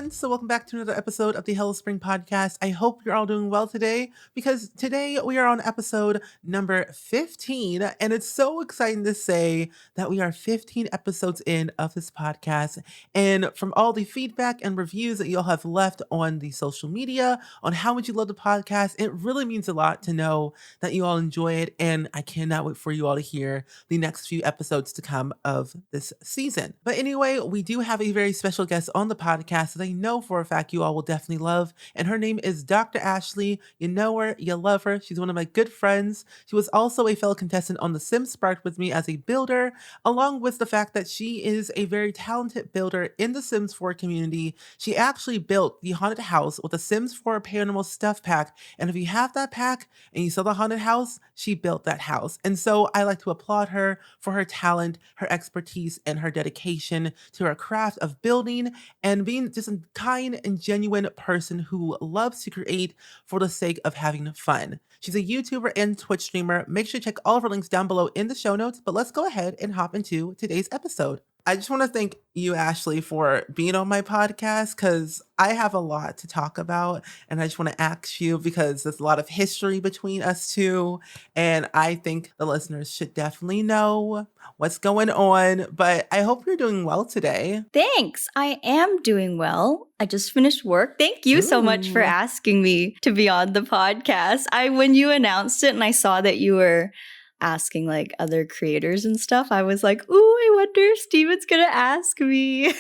everyone. So welcome back to another episode of the Hello Spring podcast. I hope you're all doing well today because today we are on episode number 15. And it's so exciting to say that we are 15 episodes in of this podcast. And from all the feedback and reviews that you all have left on the social media on how much you love the podcast, it really means a lot to know that you all enjoy it. And I cannot wait for you all to hear the next few episodes to come of this season. But anyway, we do have a very special guest on the podcast that I know for a fact you all will definitely love. And her name is Dr. Ashley. You know her, you love her. She's one of my good friends. She was also a fellow contestant on The Sims Sparked with me as a builder, along with the fact that she is a very talented builder in the Sims 4 community. She actually built the haunted house with a Sims 4 paranormal stuff pack. And if you have that pack and you saw the haunted house, she built that house. And so I like to applaud her for her talent, her expertise, and her dedication to her craft of building and being just a kind and genuine person who loves to create for the sake of having fun. She's a YouTuber and Twitch streamer. Make sure to check all of her links down below in the show notes, but let's go ahead and hop into today's episode. I just want to thank you, Ashley, for being on my podcast because I have a lot to talk about. And I just want to ask you because there's a lot of history between us two. And I think the listeners should definitely know what's going on. But I hope you're doing well today. Thanks. I am doing well. I just finished work. Thank you so much for asking me to be on the podcast. When you announced it and I saw that you were asking like other creators and stuff, I was like, ooh, I wonder if Steven's gonna ask me. And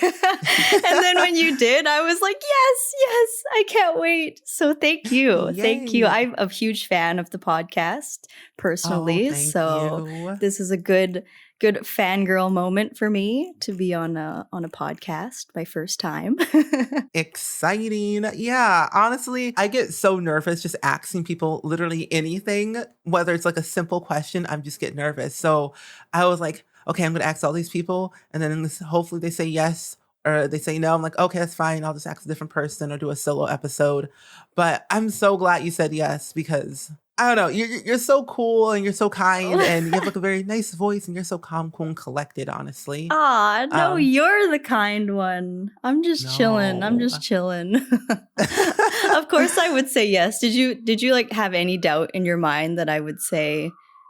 then when you did, I was like, yes, I can't wait. So thank you. Yay. Thank you. I'm a huge fan of the podcast personally. Thank you. This is a good fangirl moment for me to be on a podcast, my first time. Exciting. Yeah, honestly, I get so nervous just asking people literally anything, whether it's like a simple question, I'm just get nervous. So I was like, okay, I'm going to ask all these people and then hopefully they say yes or they say no. I'm like, okay, that's fine. I'll just ask a different person or do a solo episode. But I'm so glad you said yes because I don't know, you're so cool and you're so kind and you have like a very nice voice and you're so calm, cool, and collected, honestly. Aw, no, you're the kind one. I'm just chilling. Of course I would say yes. Did you like have any doubt in your mind that I would say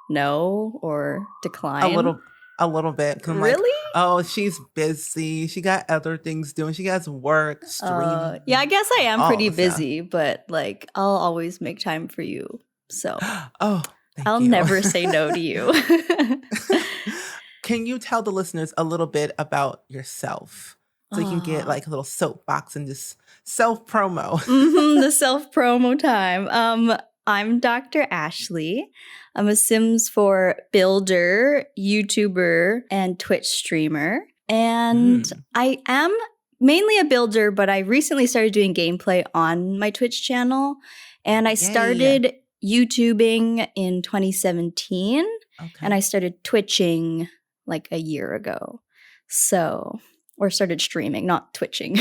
no or decline? A little bit. I'm really? Like, oh, she's busy. She got other things doing. She has work, streaming. Yeah, I guess I am pretty busy, but like I'll always make time for you. So I'll never say no to you. Can you tell the listeners a little bit about yourself? So you can get like a little soapbox and just self-promo. The self-promo time. I'm Dr. Ashley. I'm a Sims 4 builder, YouTuber, and Twitch streamer. And I am mainly a builder, but I recently started doing gameplay on my Twitch channel. And I started YouTubing in 2017, and I started Twitching like a year ago. Or started streaming, not twitching.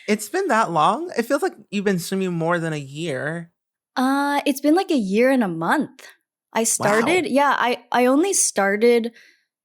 It's been that long? It feels like you've been streaming more than a year. It's been like a year and a month. I started, I only started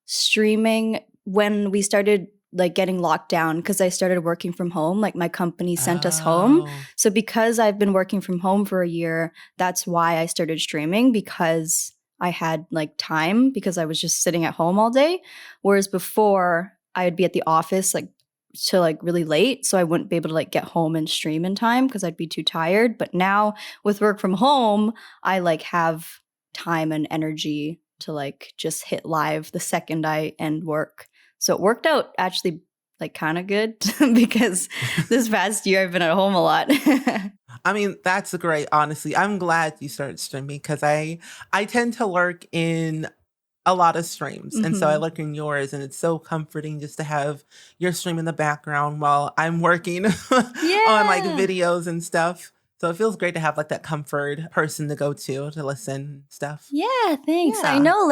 streaming when we started like getting locked down because I started working from home. Like my company sent us home. So because I've been working from home for a year, that's why I started streaming, because I had like time because I was just sitting at home all day. Whereas before I would be at the office like till like really late. So I wouldn't be able to like get home and stream in time because I'd be too tired. But now with work from home, I like have time and energy to like just hit live the second I end work. So it worked out actually like kind of good because this past year I've been at home a lot. I mean, that's great, honestly. I'm glad you started streaming because I tend to lurk in a lot of streams. And so I look in yours and it's so comforting just to have your stream in the background while I'm working on like videos and stuff. So it feels great to have like that comfort person to go to listen and stuff. Yeah, thanks. I know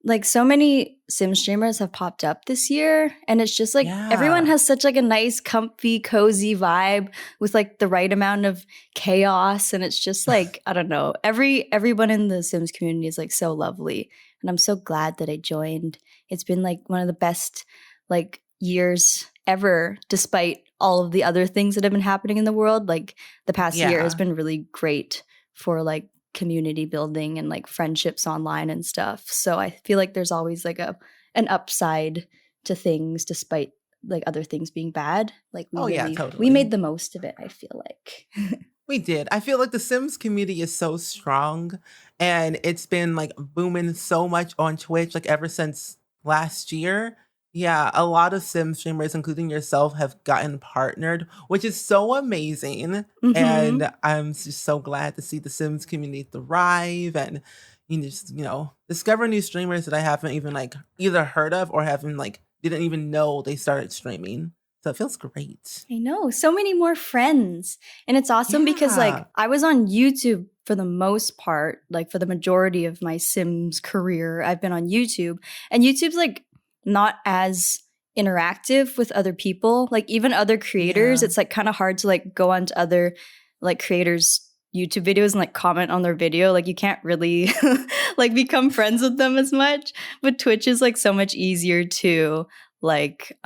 like so many Sim streamers have popped up this year, and it's just like everyone has such like a nice, comfy, cozy vibe with like the right amount of chaos, and it's just like I don't know. Everyone in the Sims community is like so lovely, and I'm so glad that I joined. It's been like one of the best like years ever, despite all of the other things that have been happening in the world. Like the past year has been really great for like community building and like friendships online and stuff. So I feel like there's always like an upside to things despite like other things being bad. Like we made the most of it, I feel like. We did. I feel like the Sims community is so strong, and it's been like booming so much on Twitch like ever since last year. Yeah, a lot of Sim streamers, including yourself, have gotten partnered, which is so amazing. And I'm just so glad to see the Sims community thrive and discover new streamers that I haven't even like either heard of or haven't like didn't even know they started streaming. So it feels great. I know. So many more friends. And it's awesome because like I was on YouTube for the most part, like for the majority of my Sims career, I've been on YouTube. And YouTube's like not as interactive with other people. Like even other creators, it's like kind of hard to like go onto other like creators' YouTube videos and like comment on their video. Like you can't really like become friends with them as much. But Twitch is like so much easier to like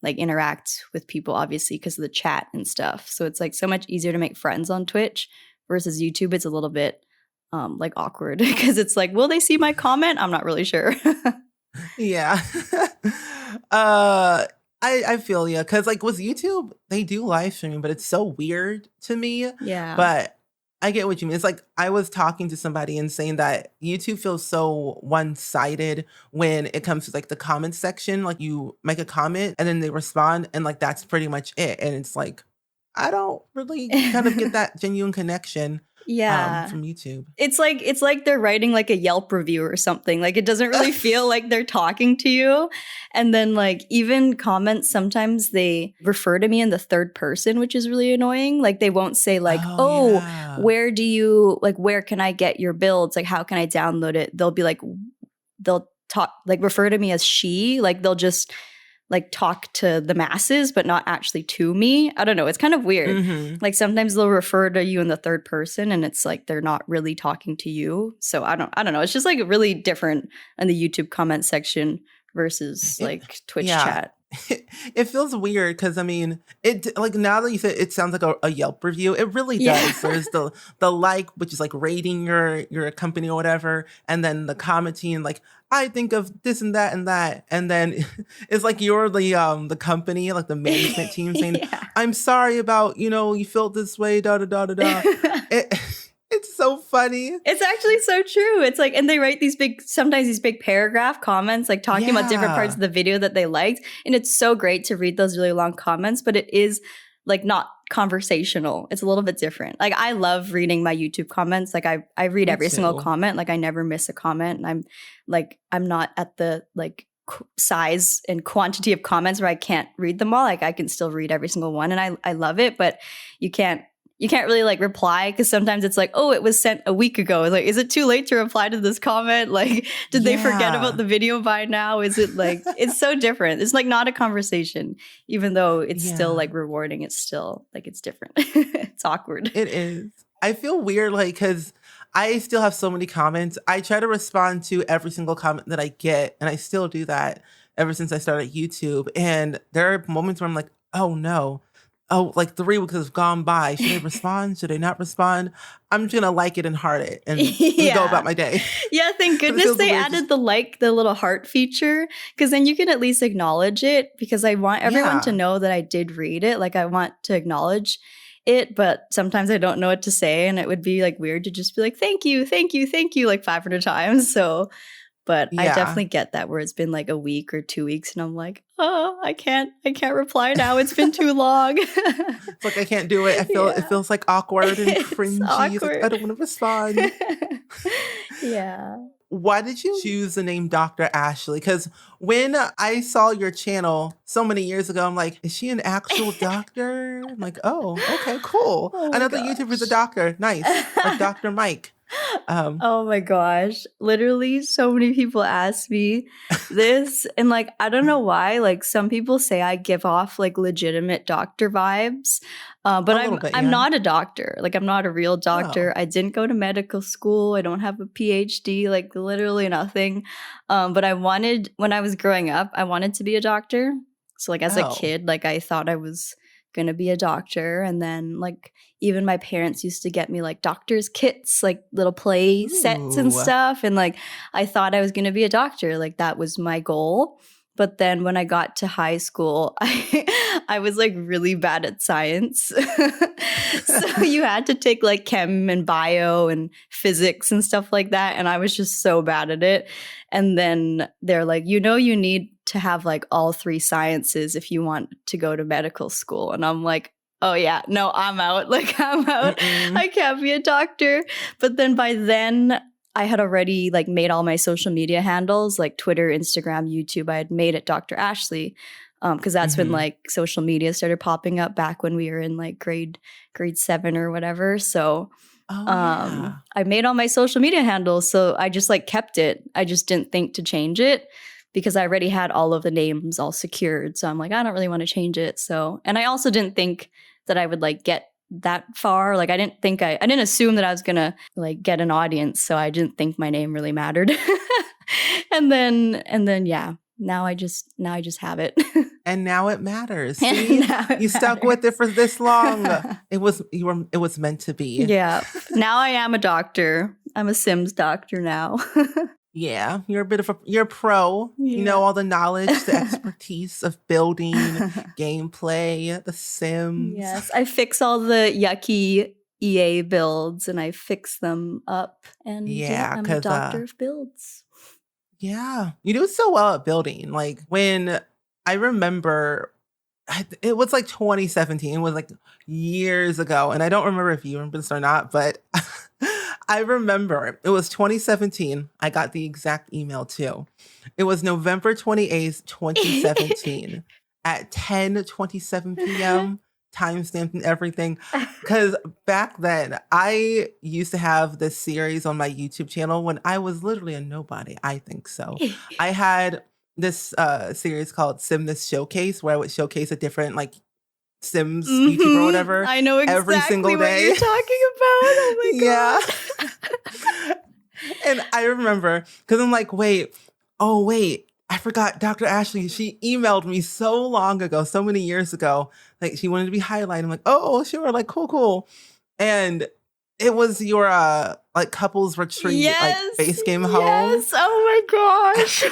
interact with people, obviously, because of the chat and stuff. So it's like so much easier to make friends on Twitch versus YouTube. It's a little bit like awkward because it's like, will they see my comment? I'm not really sure. Yeah. I feel you, because like with YouTube, they do live streaming, but it's so weird to me. Yeah. But I get what you mean. It's like I was talking to somebody and saying that YouTube feels so one-sided when it comes to like the comment section. Like you make a comment and then they respond and like that's pretty much it. And it's like, I don't really kind of get that genuine connection from YouTube. It's like they're writing like a Yelp review or something. Like it doesn't really feel like they're talking to you. And then like even comments, sometimes they refer to me in the third person, which is really annoying. Like they won't say like, where can I get your builds? Like how can I download it? They'll be like, they'll talk, like refer to me as she, like they'll just like talk to the masses, but not actually to me. I don't know. It's kind of weird. Like sometimes they'll refer to you in the third person and it's like they're not really talking to you. So I don't know. It's just like really different in the YouTube comment section versus like Twitch chat. It feels weird because I mean, it like now that you said it sounds like a Yelp review, it really does. There's the like, which is like rating your company or whatever, and then the commenting like I think of this and that, and then it's like you're the company, like the management team saying, I'm sorry about you felt this way, da da da da da. It's so funny. It's actually so true. It's like, and they write sometimes these big paragraph comments, like talking about different parts of the video that they liked. And it's so great to read those really long comments, but it is like not conversational. It's a little bit different. Like I love reading my YouTube comments. Like I read every single comment. Like I never miss a comment. And I'm not at the like size and quantity of comments where I can't read them all. Like I can still read every single one and I love it, but you can't really like reply because sometimes it's like, oh, it was sent a week ago. Like, is it too late to reply to this comment? Like, did they forget about the video by now? Is it like, it's so different. It's like not a conversation, even though it's still like rewarding. It's still like, it's different. It's awkward. It is. I feel weird, like, because I still have so many comments. I try to respond to every single comment that I get, and I still do that ever since I started YouTube. And there are moments where I'm like, oh no. Oh, like 3 weeks have gone by. Should I respond? Should I not respond? I'm just going to like it and heart it and go about my day. Yeah, thank goodness they added the little heart feature because then you can at least acknowledge it because I want everyone to know that I did read it. Like I want to acknowledge it, but sometimes I don't know what to say and it would be like weird to just be like, thank you, like 500 times. So, but I definitely get that where it's been like a week or 2 weeks and I'm like, oh, I can't reply now. It's been too long. It's like I can't do it. It feels like awkward and cringy. Awkward. Like, I don't want to respond. Yeah. Why did you choose the name Dr. Ashley? Because when I saw your channel so many years ago, I'm like, is she an actual doctor? I'm like, oh, okay, cool. Another YouTuber's a doctor. Nice. Like Dr. Mike. Oh my gosh. Literally so many people ask me this and like I don't know why, like some people say I give off like legitimate doctor vibes. But I'm not a doctor. Like I'm not a real doctor. I didn't go to medical school. I don't have a PhD, like literally nothing. But when I was growing up, I wanted to be a doctor. So like as a Oh. kid, like I thought I was gonna be a doctor, and then like even my parents used to get me like doctor's kits, like little play sets and Ooh. stuff, and like I thought I was gonna be a doctor, like that was my goal. But then when I got to high school, I was like really bad at science. So you had to take like chem and bio and physics and stuff like that. And I was just so bad at it. And then they're like, you know, you need to have like all three sciences if you want to go to medical school. And I'm like, oh yeah, no, I'm out. Like I'm out. Mm-mm. I can't be a doctor. But then by then I had already like made all my social media handles, like Twitter, Instagram, YouTube. I had made it Dr. Ashley, because that's when like social media started popping up back when we were in like grade 7 or whatever. So Oh, yeah. I made all my social media handles, so I just like kept it. I just didn't think to change it because I already had all of the names all secured. So I'm like, I don't really want to change it. So, and I also didn't think that I would like get that far. Like I didn't assume that I was gonna like get an audience, so I didn't think my name really mattered. and then yeah, now I just have it. And now it matters. And See, now it you stuck with it for this long. It was meant to be. Yeah. Now I am a doctor. I'm a Sims doctor now. Yeah, you're you're a pro. You know Yeah. all the knowledge, the expertise of building, gameplay, the Sims. Yes, I fix all the yucky EA builds and I fix them up. And Yeah, I'm a because doctor of builds. yeah, you do so well at building. Like when I remember, it was like 2017. It was like years ago, and I don't remember if you remember this or not, but I remember it was 2017. I got the exact email too. It was November 28th, 2017 at 10:27 p.m. timestamped and everything. Because back then, I used to have this series on my YouTube channel when I was literally a nobody. I think so. I had this series called Sim This Showcase, where I would showcase a different like Sims YouTuber or whatever. I know exactly every single what day. you're talking about. Oh my Yeah. god. And I remember because I'm like, wait, I forgot Dr. Ashley. She emailed me so long ago, so many years ago. Like she wanted to be highlighted. I'm like, oh, sure, like cool. And it was your like couples retreat, like base game home. Yes. Oh my gosh.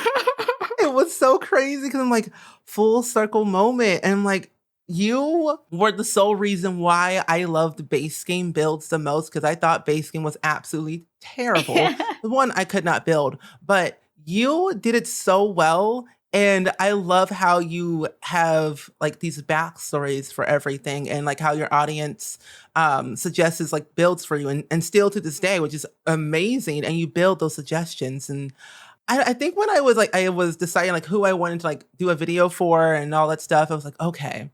It was so crazy because I'm like full circle moment. And I'm like, you were the sole reason why I loved base game builds the most because I thought base game was absolutely terrible. One, I could not build, but you did it so well. And I love how you have like these backstories for everything and like how your audience suggests like builds for you and still to this day, which is amazing. And you build those suggestions. And I think when I was deciding like who I wanted to like do a video for and all that stuff, I was like, okay,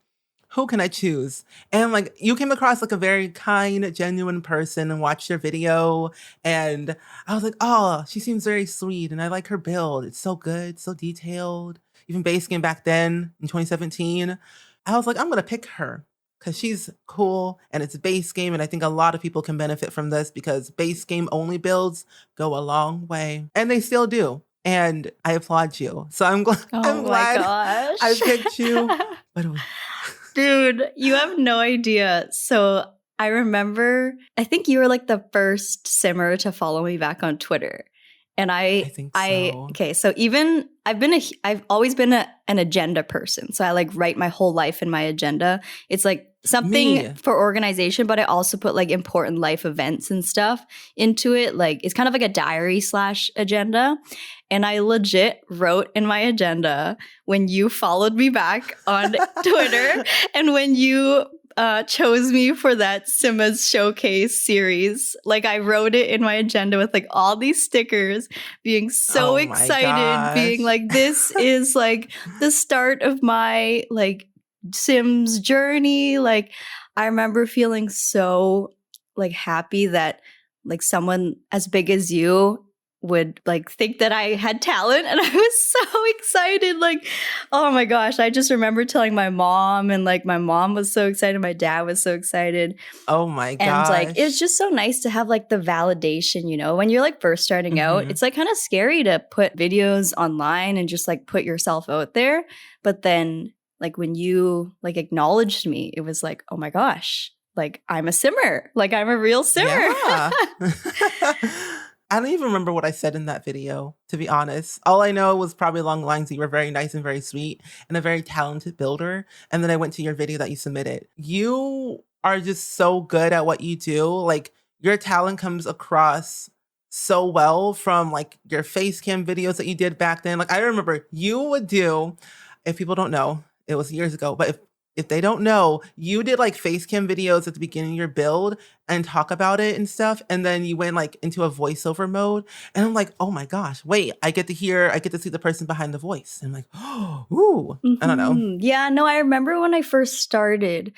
who can I choose? And like you came across like a very kind, genuine person and watched your video. And I was like, oh, she seems very sweet. And I like her build. It's so good, so detailed. Even base game back then in 2017. I was like, I'm going to pick her because she's cool and it's a base game. And I think a lot of people can benefit from this because base game only builds go a long way. And they still do. And I applaud you. So I'm glad gosh. I picked you. But dude, you have no idea. So I remember, I think you were like the first simmer to follow me back on Twitter. And I think so. Okay, so even I've always been an agenda person. So I like write my whole life in my agenda. It's like something for organization, but I also put like important life events and stuff into it. Like it's kind of like a diary / agenda. And I legit wrote in my agenda when you followed me back on Twitter and when you chose me for that Simma's Showcase series. Like I wrote it in my agenda with like all these stickers, being so excited, being like, this is like the start of my like Sims journey. Like I remember feeling so like happy that like someone as big as you would like think that I had talent, and I was so excited. Like, oh my gosh, I just remember telling my mom, and like my mom was so excited, my dad was so excited. Oh my gosh. And like it's just so nice to have like the validation, you know, when you're like first starting out. It's like kind of scary to put videos online and just like put yourself out there, but then like when you like acknowledged me, it was like, oh my gosh, like I'm a simmer, like I'm a real simmer. Yeah. I don't even remember what I said in that video, to be honest. All I know was probably along the lines that you were very nice and very sweet and a very talented builder. And then I went to your video that you submitted. You are just so good at what you do. Like your talent comes across so well from like your Facecam videos that you did back then. Like I remember you would do, if people don't know, it was years ago, but if they don't know, you did like Facecam videos at the beginning of your build and talk about it and stuff. And then you went like into a voiceover mode. And I'm like, oh my gosh, wait, I get to see the person behind the voice. And I'm like, oh, ooh, I don't know. Yeah, no, I remember when I first started,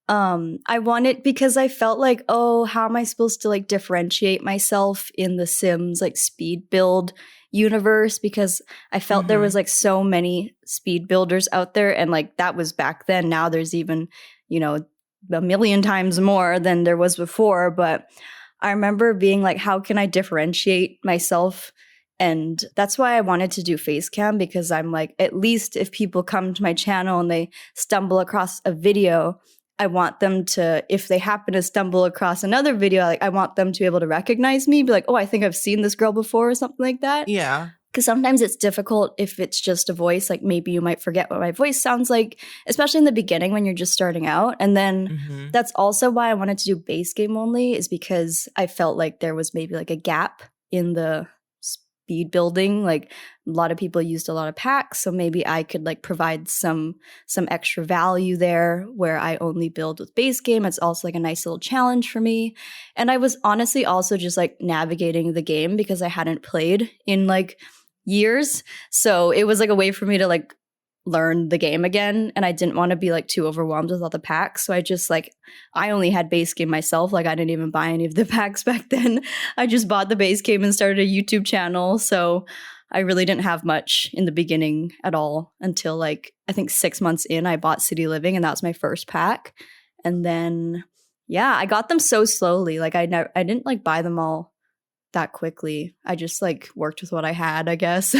I wanted, because I felt like, oh, how am I supposed to like differentiate myself in the Sims like speed build universe? Because I felt there was like so many speed builders out there, and like that was back then. Now there's even, you know, a million times more than there was before. But I remember being like, how can I differentiate myself? And that's why I wanted to do Facecam, because I'm like, at least if people come to my channel and they stumble across a video, I want them to, if they happen to stumble across another video, like I want them to be able to recognize me, be like, oh, I think I've seen this girl before or something like that. Yeah. Because sometimes it's difficult if it's just a voice. Like maybe you might forget what my voice sounds like, especially in the beginning when you're just starting out. And then that's also why I wanted to do base game only, is because I felt like there was maybe like a gap in the speed building. Like a lot of people used a lot of packs, so maybe I could like provide some extra value there where I only build with base game. It's also like a nice little challenge for me. And I was honestly also just like navigating the game because I hadn't played in like years. So it was like a way for me to like learn the game again, and I didn't want to be like too overwhelmed with all the packs. So I just like, I only had base game myself. Like I didn't even buy any of the packs back then. I just bought the base game and started a YouTube channel. So I really didn't have much in the beginning at all until like I think 6 months in, I bought City Living, and that was my first pack. And then yeah, I got them so slowly. Like I didn't like buy them all that quickly. I just like worked with what I had, I guess.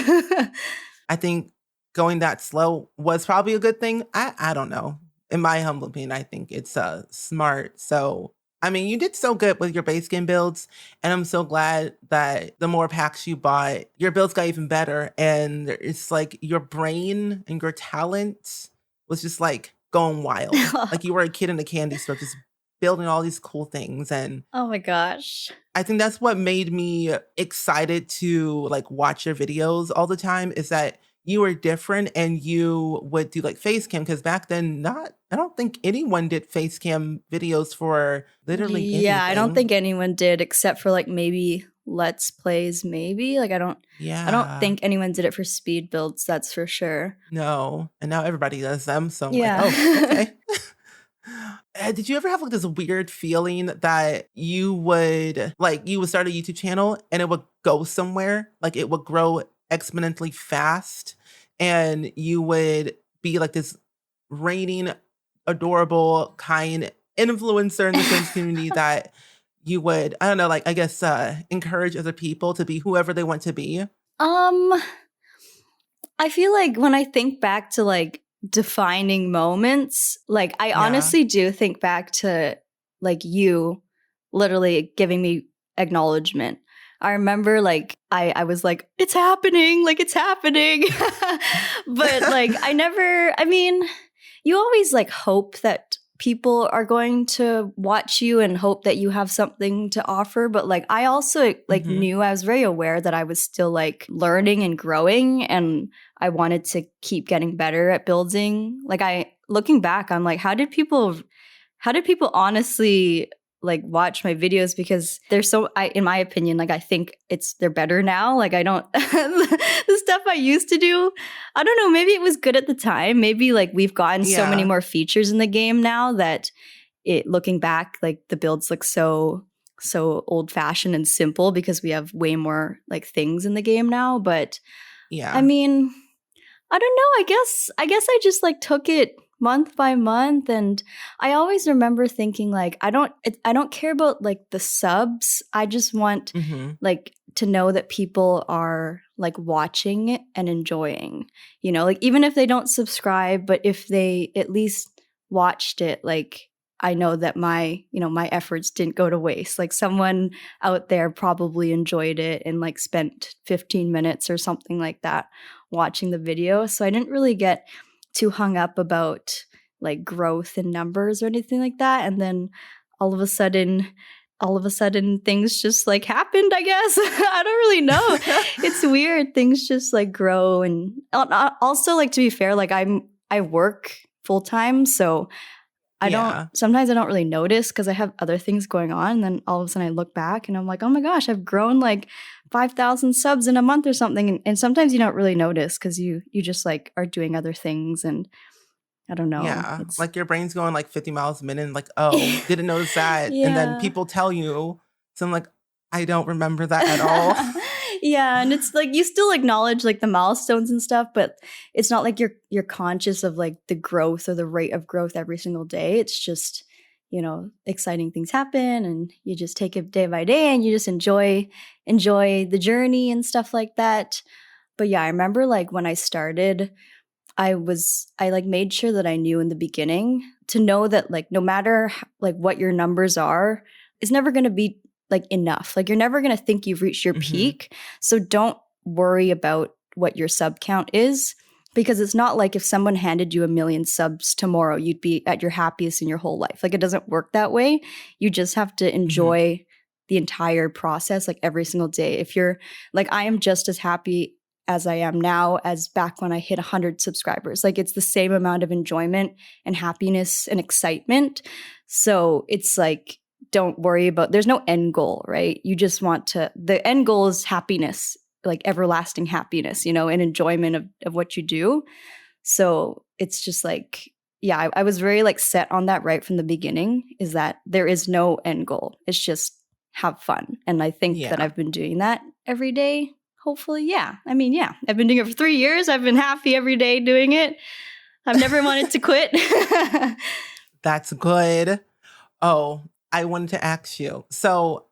I think going that slow was probably a good thing. I don't know. In my humble opinion, I think it's smart. So, I mean, you did so good with your base game builds, and I'm so glad that the more packs you bought, your builds got even better. And it's like your brain and your talent was just like going wild. Like you were a kid in a candy store, just building all these cool things. And oh my gosh. I think that's what made me excited to like watch your videos all the time, is that you were different and you would do like Facecam, because back then I don't think anyone did Facecam videos for literally anything. Yeah, I don't think anyone did, except for like maybe Let's Plays, maybe. Like I don't think anyone did it for speed builds, that's for sure. No. And now everybody does them. So I'm yeah. like, oh, okay. Did you ever have like this weird feeling that you would start a YouTube channel and it would go somewhere? Like it would grow exponentially fast, and you would be like this reigning, adorable, kind influencer in the Sims community that you would, I don't know, like I guess encourage other people to be whoever they want to be? I feel like when I think back to like defining moments, like I honestly do think back to like you literally giving me acknowledgement. I remember like I was like, it's happening, like it's happening. But like I mean, you always like hope that people are going to watch you and hope that you have something to offer. But like I also like knew, I was very aware that I was still like learning and growing, and I wanted to keep getting better at building. Like looking back, I'm like, how did people honestly like watch my videos? Because they're so, in my opinion, like I think they're better now. Like I don't, the stuff I used to do, I don't know, maybe it was good at the time. Maybe like we've gotten so many more features in the game now that looking back, like the builds look so old fashioned and simple because we have way more like things in the game now. But yeah, I mean, I don't know. I guess I just like took it month by month, and I always remember thinking like I don't care about like the subs. I just want like to know that people are like watching it and enjoying, you know, like even if they don't subscribe, but if they at least watched it, like I know that my, you know, my efforts didn't go to waste. Like someone out there probably enjoyed it and like spent 15 minutes or something like that watching the video. So I didn't really get too hung up about like growth in numbers or anything like that. And then all of a sudden things just like happened, I guess. I don't really know. It's weird. Things just like grow. And also, like, to be fair, like I work full time, so sometimes I don't really notice because I have other things going on. And then all of a sudden I look back and I'm like, oh my gosh, I've grown like 5,000 subs in a month or something. And sometimes you don't really notice because you just like are doing other things. And I don't know. Yeah, like your brain's going like 50 miles a minute and like, oh, didn't notice that. And then people tell you. So I'm like, I don't remember that at all. Yeah, and it's like you still acknowledge like the milestones and stuff, but it's not like you're conscious of like the growth or the rate of growth every single day. It's just, you know, exciting things happen and you just take it day by day and you just enjoy the journey and stuff like that. But yeah, I remember like when I started, I like made sure that I knew in the beginning to know that like no matter like what your numbers are, it's never going to be like enough. Like you're never going to think you've reached your peak. So don't worry about what your sub count is, because it's not like if someone handed you 1 million subs tomorrow, you'd be at your happiest in your whole life. Like it doesn't work that way. You just have to enjoy the entire process, like every single day. If you're like, I am just as happy as I am now as back when I hit 100 subscribers. Like it's the same amount of enjoyment and happiness and excitement. So it's like, don't worry about, there's no end goal, right? You just want to, the end goal is happiness, like everlasting happiness, you know, and enjoyment of what you do. So it's just like, yeah, I was very like set on that right from the beginning, is that there is no end goal. It's just have fun. And I think that I've been doing that every day. Hopefully, yeah. I mean, yeah, I've been doing it for 3 years. I've been happy every day doing it. I've never wanted to quit. That's good. Oh, I wanted to ask you. So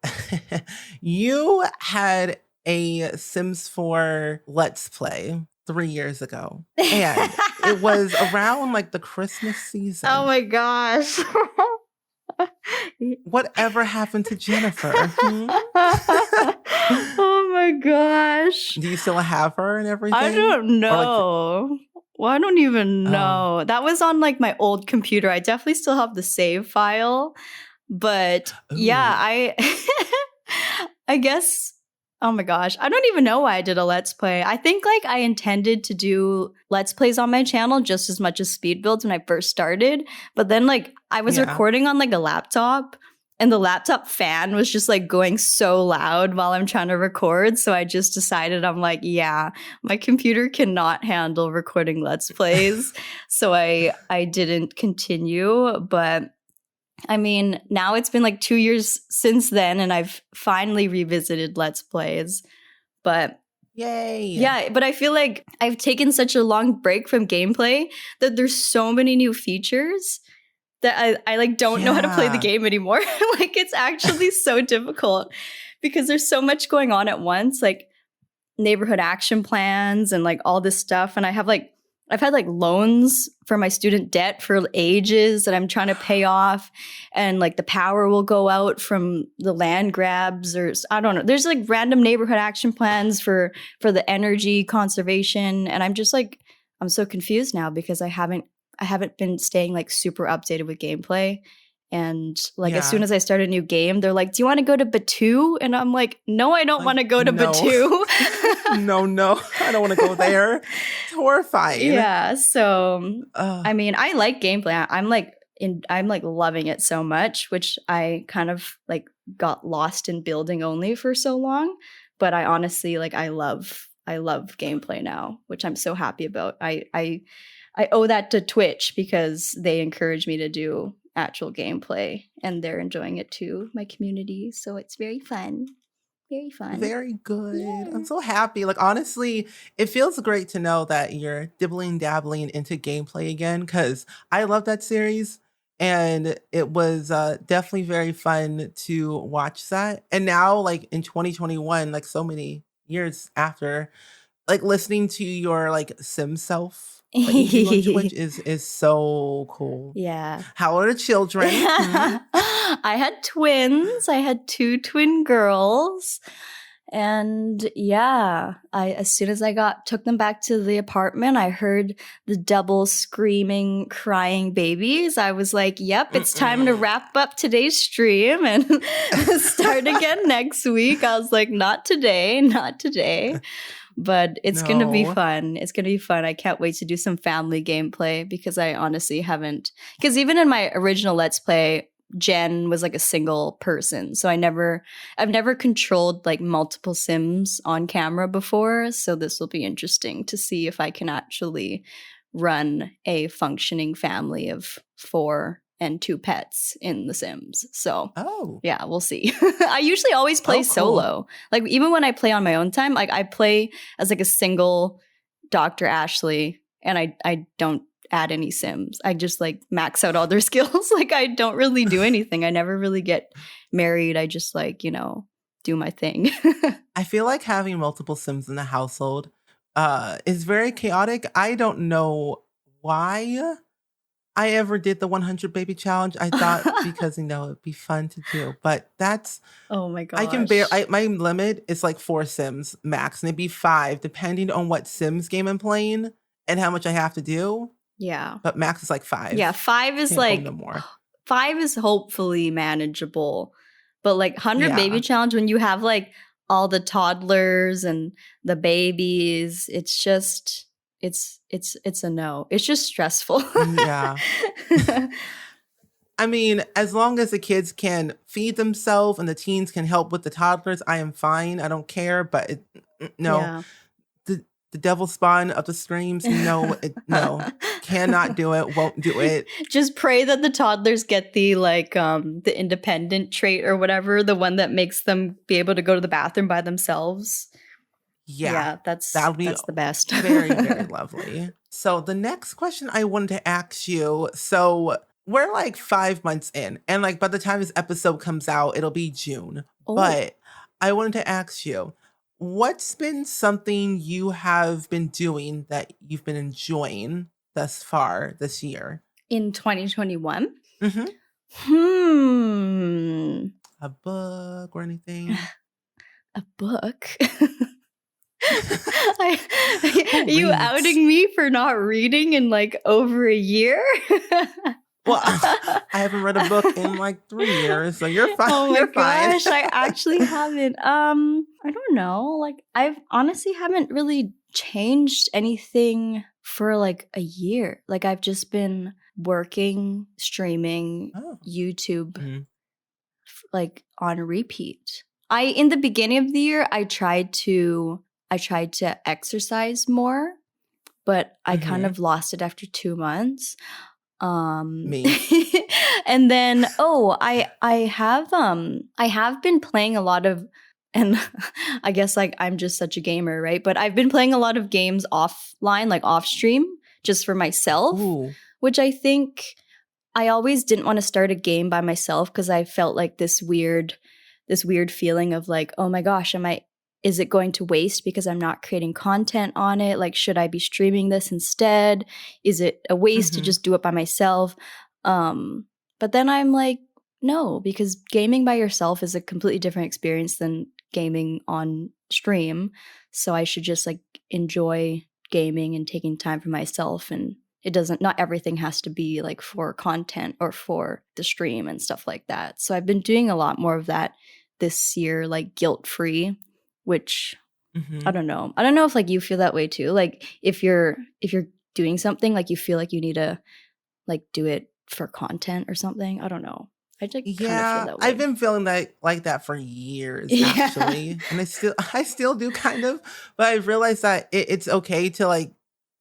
you had a Sims 4 Let's Play 3 years ago. And it was around like the Christmas season. Oh my gosh. Whatever happened to Jennifer? Oh my gosh. Do you still have her and everything? I don't know. Well, I don't even know. That was on like my old computer. I definitely still have the save file. But yeah, I guess, oh my gosh, I don't even know why I did a Let's Play. I think like I intended to do Let's Plays on my channel just as much as speed builds when I first started. But then like I was recording on like a laptop, and the laptop fan was just like going so loud while I'm trying to record. So I just decided, I'm like, yeah, my computer cannot handle recording Let's Plays. So I didn't continue. But I mean, now it's been like 2 years since then, and I've finally revisited Let's Plays. But yay. Yeah, but I feel like I've taken such a long break from gameplay that there's so many new features that I like don't know how to play the game anymore. Like it's actually so difficult because there's so much going on at once, like neighborhood action plans and like all this stuff. And I've had like loans for my student debt for ages that I'm trying to pay off. And like the power will go out from the land grabs, or I don't know. There's like random neighborhood action plans for the energy conservation. And I'm just like, I'm so confused now because I haven't been staying like super updated with gameplay. And like as soon as I start a new game, they're like, do you want to go to Batu? And I'm like, no, I don't want to go to Batu. No, I don't want to go there. It's horrifying. Yeah. So I mean, I like gameplay. I'm like loving it so much, which I kind of like got lost in building only for so long. But I honestly like I love gameplay now, which I'm so happy about. I owe that to Twitch because they encourage me to do actual gameplay, and they're enjoying it too, my community. So it's very fun. Very fun. Very good. Yeah. I'm so happy. Like, honestly, it feels great to know that you're dabbling into gameplay again, because I love that series. And it was definitely very fun to watch that. And now, like in 2021, like so many years after, like listening to your like sim self playing game on Twitch is so cool. Yeah. How are the children? I had twins. I had 2 twin girls. And yeah, as soon as I took them back to the apartment, I heard the double screaming, crying babies. I was like, yep, it's time to wrap up today's stream and start again next week. I was like, not today, not today. But it's going to be fun. It's going to be fun. I can't wait to do some family gameplay because I honestly haven't. Because even in my original Let's Play, Jen was like a single person. So I've never controlled like multiple Sims on camera before. So this will be interesting to see if I can actually run a functioning family of 4 and 2 pets in The Sims. So yeah, we'll see. I usually always play solo. Like even when I play on my own time, like I play as like a single Dr. Ashley and I don't add any Sims. I just like max out all their skills. Like I don't really do anything. I never really get married. I just like, do my thing. I feel like having multiple Sims in the household is very chaotic. I don't know why I ever did the 100 baby challenge. I thought because, it'd be fun to do. But that's... Oh my gosh. I can my limit is like 4 Sims max. And it'd be 5 depending on what Sims game I'm playing and how much I have to do. Yeah. But max is like 5. Yeah, 5 is like... No more. 5 is hopefully manageable. But like 100 baby challenge, when you have like all the toddlers and the babies, it's just... It's a no. It's just stressful. Yeah. I mean, as long as the kids can feed themselves and the teens can help with the toddlers, I am fine. I don't care. But the devil spawn of the screams, no, cannot do it, won't do it. Just pray that the toddlers get the the independent trait or whatever, the one that makes them be able to go to the bathroom by themselves. Yeah, that's the best. Very, very lovely. So the next question I wanted to ask you, so we're like 5 months in, and like by the time this episode comes out, it'll be June. Oh. But I wanted to ask you, what's been something you have been doing that you've been enjoying thus far this year? In 2021? A book or anything? A book? You outing me for not reading in like over a year? Well, I haven't read a book in like 3 years, so you're fine. Oh my gosh, fine. I actually haven't. I don't know. Like I've honestly haven't really changed anything for like a year. Like I've just been working, streaming, YouTube, like on repeat. In the beginning of the year, I tried to exercise more, but I kind of lost it after 2 months. Me. And then I have been playing a lot of, and I guess like I'm just such a gamer, right? But I've been playing a lot of games offline, like off stream, just for myself. Ooh. Which I think I always didn't want to start a game by myself because I felt like this weird feeling of like, oh my gosh, is it going to waste because I'm not creating content on it? Like, should I be streaming this instead? Is it a waste to just do it by myself? But then I'm like, no, because gaming by yourself is a completely different experience than gaming on stream. So I should just like enjoy gaming and taking time for myself. And not everything has to be like for content or for the stream and stuff like that. So I've been doing a lot more of that this year, like guilt-free. Which I don't know. I don't know if like you feel that way too. Like if you're doing something, like you feel like you need to like do it for content or something. I don't know. I just kind of feel that way. I've been feeling like that for years actually, and I still do kind of. But I've realized that it's okay to like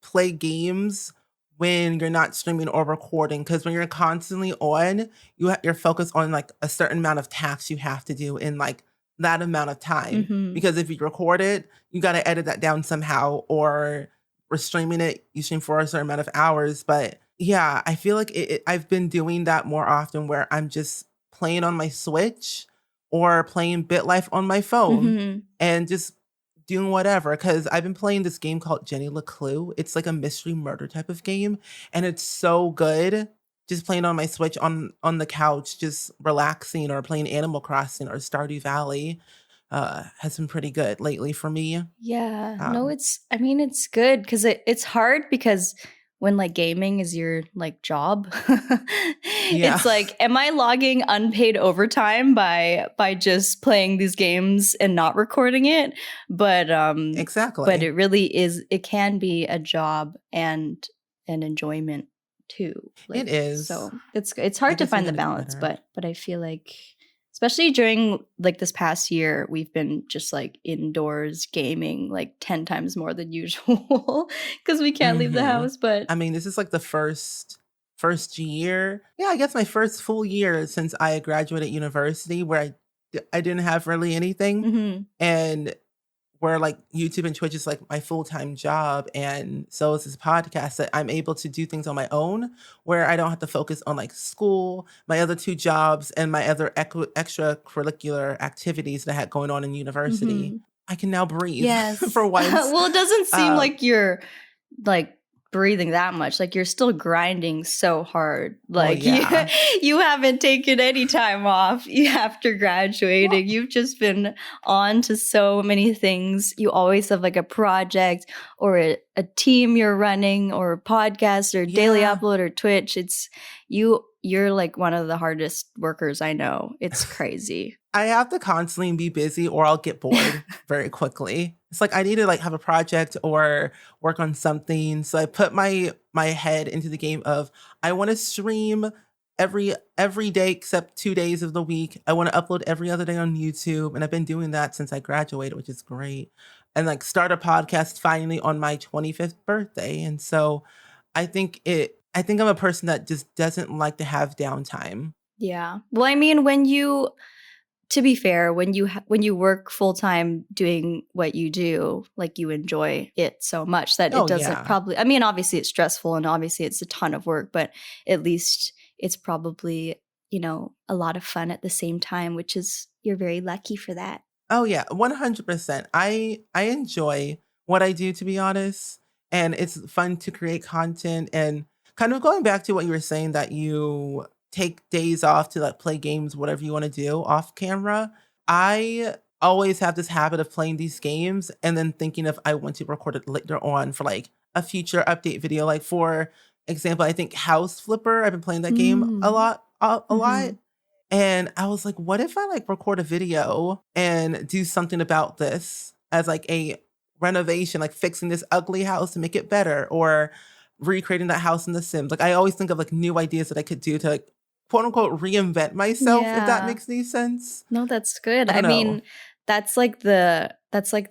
play games when you're not streaming or recording, because when you're constantly on, you're focused on like a certain amount of tasks you have to do in like that amount of time. Because if you record it, you got to edit that down somehow, or we're streaming it, you stream for a certain amount of hours. But yeah, I feel like I've been doing that more often where I'm just playing on my Switch or playing BitLife on my phone and just doing whatever. Because I've been playing this game called Jenny LeClue. It's like a mystery murder type of game, and it's so good. Just playing on my Switch on the couch, just relaxing, or playing Animal Crossing or Stardew Valley has been pretty good lately for me. Yeah. No, Um, I mean, it's good because it's hard because when like gaming is your like job, yeah, it's like, am I logging unpaid overtime by just playing these games and not recording it? But but exactly. it really is, it can be a job and an enjoyment too. It Like, is. so it's hard I to guess I'm find the gonna do balance, better. but I feel like especially during like this past year, we've been just like indoors gaming like 10 times more than usual because we can't leave the hmm house. But I mean, this is like the first year. Yeah, I guess my first full year since I graduated university, where I didn't have really anything, mhm. and where like YouTube and Twitch is like my full-time job, and so is this podcast, that I'm able to do things on my own, where I don't have to focus on like school, my other two jobs, and my other extracurricular activities that I had going on in university. Mhm. I can now breathe for Yes. once. Well, it doesn't seem Um, like you're like breathing that much. Like you're still grinding so hard. well, Like you yeah. you haven't taken any time off after Well, graduating. You've just been on to so many things. You always have like a project or a team you're running or a podcast or daily yeah. upload or Twitch. It's you're like one of the hardest workers I know. It's crazy. I have to constantly be busy or I'll get bored very quickly. It's like I need to like have a project or work on something. So I put my head into the game of I want to stream every day except 2 days of the week. I want to upload every other day on YouTube. And I've been doing that since I graduated, which is great. And like start a podcast finally on my 25th birthday. And so I think I'm a person that just doesn't like to have downtime. Yeah. Well, I mean, when you to be fair, when when you work full time doing what you do, like you enjoy it so much that it Oh doesn't yeah. probably. I mean, obviously it's stressful and obviously it's a ton of work, but at least it's probably a lot of fun at the same time, which is you're very lucky for that. Oh yeah, 100%. I enjoy what I do, to be honest, and it's fun to create content. And kind of going back to what you were saying, that you take days off to like play games, whatever you want to do off camera. I always have this habit of playing these games and then thinking if I want to record it later on for like a future update video. Like for example, I think House Flipper, I've been playing that game a Mm. lot, a lot. Hmm. And I was like, what if I like record a video and do something about this as like a renovation, like fixing this ugly house to make it better, or recreating that house in The Sims. Like I always think of like new ideas that I could do to like quote unquote reinvent myself, if that Yeah. makes any sense. No, that's good. I I don't know. mean, that's like the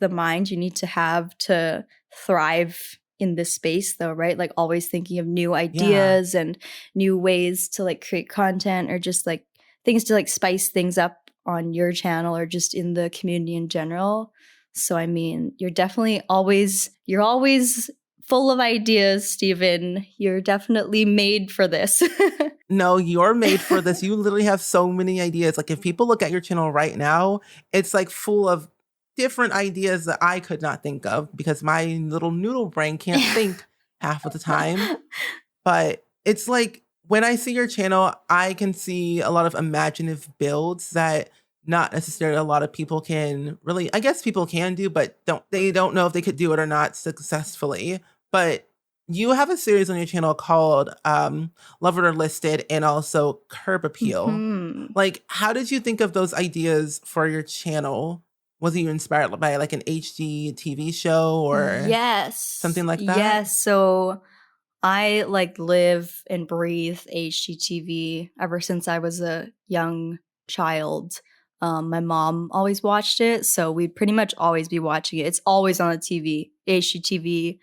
mind you need to have to thrive in this space though, right? Like always thinking of new Yeah. ideas and new ways to like create content or just like things to like spice things up on your channel or just in the community in general. So I mean, you're always full of ideas, Stephen. You're definitely made for this. No, you're made for this. You literally have so many ideas. Like if people look at your channel right now, it's like full of different ideas that I could not think of because my little noodle brain can't think half of the time. But it's like when I see your channel, I can see a lot of imaginative builds that not necessarily a lot of people can really, I guess people can do, but don't know if they could do it or not successfully. But you have a series on your channel called Love It or Listed, and also Curb Appeal. Hmm. Like, how did you think of those ideas for your channel? Was you inspired by like an HD TV show or Yes. something like that? Yes. So I like live and breathe HGTV ever since I was a young child. My mom always watched it, so we'd pretty much always be watching it. It's always on the TV, HGTV.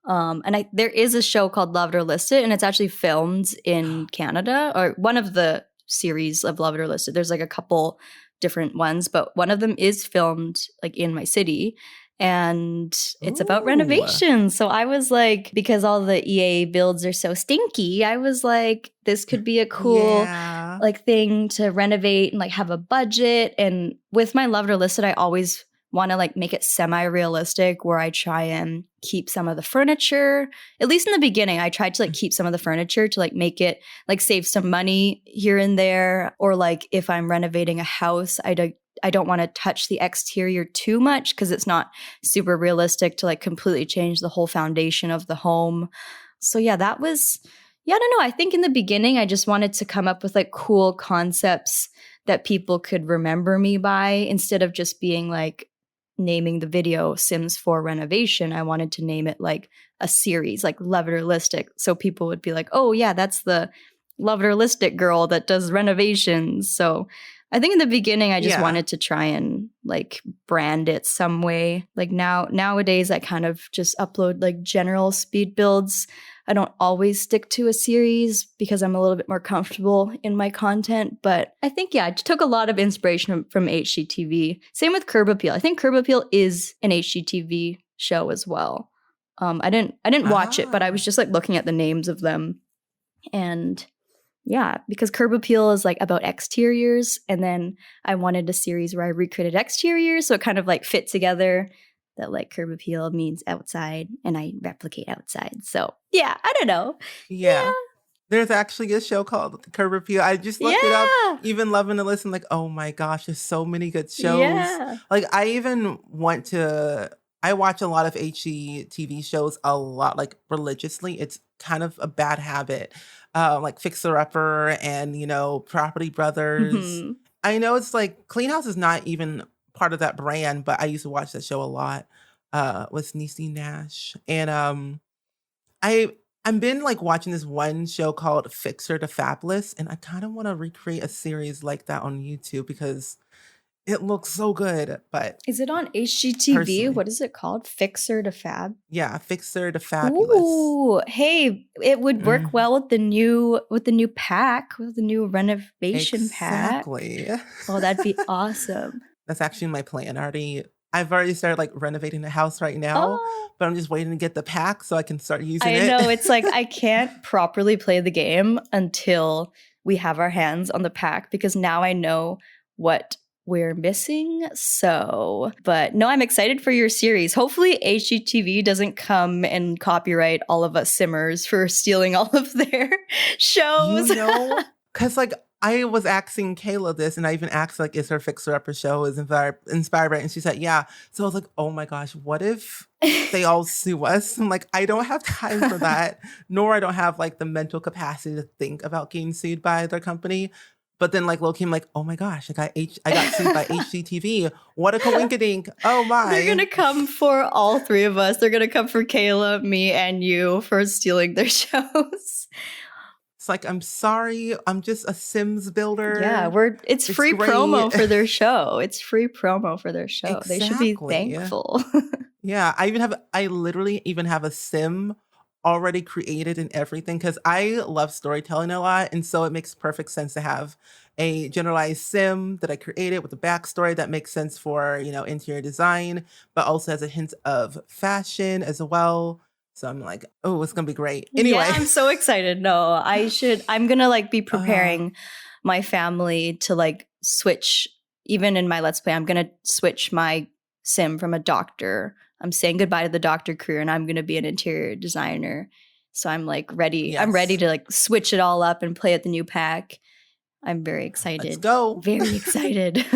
And there is a show called Love It or Listed, and it's actually filmed in Canada, or one of the series of Love It or Listed. There's like a couple different ones, but one of them is filmed like in my city. And it's about Ooh. renovation. So I was like, because all the EA builds are so stinky, I was like, this could be a cool Yeah. like thing to renovate and like have a budget. And with my Love It or Listed, I always want to like make it semi-realistic where I try and keep some of the furniture. At least in the beginning, I tried to like keep some of the furniture to like make it like save some money here and there. Or like if I'm renovating a house, I don't want to touch the exterior too much because it's not super realistic to like completely change the whole foundation of the home. So yeah, that was, I don't know. I think in the beginning, I just wanted to come up with like cool concepts that people could remember me by instead of just being like naming the video Sims 4 renovation. I wanted to name it like a series, like Love It or Listic. So people would be like, oh yeah, that's the Love It or Listic girl that does renovations. So I think in the beginning, I just wanted to try and like brand it some way. Like nowadays, I kind of just upload like general speed builds. I don't always stick to a series because I'm a little bit more comfortable in my content. But I think, I took a lot of inspiration from HGTV. Same with Curb Appeal. I think Curb Appeal is an HGTV show as well. I didn't watch it, but I was just like looking at the names of them. And yeah, because Curb Appeal is like about exteriors. And then I wanted a series where I recreated exteriors. So it kind of like fit together that like Curb Appeal means outside and I replicate outside. So yeah, I don't know. Yeah. There's actually a show called Curb Appeal. I just looked it up, even loving to listen, like, oh my gosh, there's so many good shows. Yeah. Like I watch a lot of HGTV shows a lot, like religiously. It's kind of a bad habit. Like Fixer-upper and, Property Brothers. Mhm. I know it's like Clean House is not even part of that brand, but I used to watch that show a lot with Niecy Nash. And I've been like watching this one show called Fixer to Fabulous, and I kind of want to recreate a series like that on YouTube because it looks so good. But is it on HGTV? personally, What is it called? Fixer to Fab? yeah, Fixer to Fabulous. Ooh, hey, it would work Mhm. well with the new pack, with the new renovation pack. Exactly. Oh, that'd be awesome. That's actually my plan. I've already started like renovating the house right now, Oh, but I'm just waiting to get the pack so I can start using I it. know. It's like I can't properly play the game until we have our hands on the pack because now I know what we're missing. So, but no, I'm excited for your series. Hopefully HGTV doesn't come and copyright all of us Simmers for stealing all of their shows. Because like I was asking Kayla this, and I even asked like, is her Fixer-upper show inspired by it? And she said, yeah. So I was like, oh my gosh, what if they all sue us? I'm like, I don't have time for that, nor I don't have like the mental capacity to think about getting sued by their company. But then like low-key, I'm like, oh my gosh, I got sued by HGTV. What a coinkydink. Oh my. They're going to come for all three of us. They're going to come for Kayla, me, and you for stealing their shows. It's like, I'm sorry, I'm just a Sims builder. Yeah, it's free great. promo for their show. It's free promo for their show. Exactly. They should be thankful. Yeah, I literally even have a sim already created and everything because I love storytelling a lot. And so it makes perfect sense to have a generalized sim that I created with a backstory that makes sense for, interior design, but also has a hint of fashion as well. So I'm like, oh, it's going to be great. Anyway. Yeah, I'm so excited. No, I'm going to like be preparing my family to like switch, even in my Let's Play, I'm going to switch my sim from a doctor. I'm saying goodbye to the doctor career and I'm going to be an interior designer. So I'm like ready. Yes. I'm ready to like switch it all up and play at the new pack. I'm very excited. Let's go. Very excited.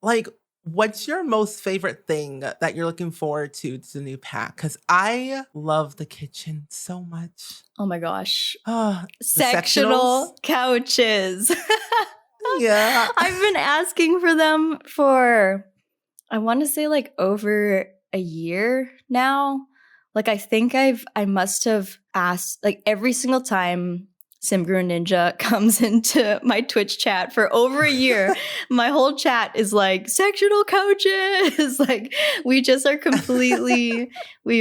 Like, what's your most favorite thing that you're looking forward to the new pack? Because I love the kitchen so much. Oh my gosh. Sectional couches. Yeah. I've been asking for them for, I want to say like over a year now. Like I think I must have asked like every single time Simgrew Ninja comes into my Twitch chat for over a year. My whole chat is like sectional couches. Like we are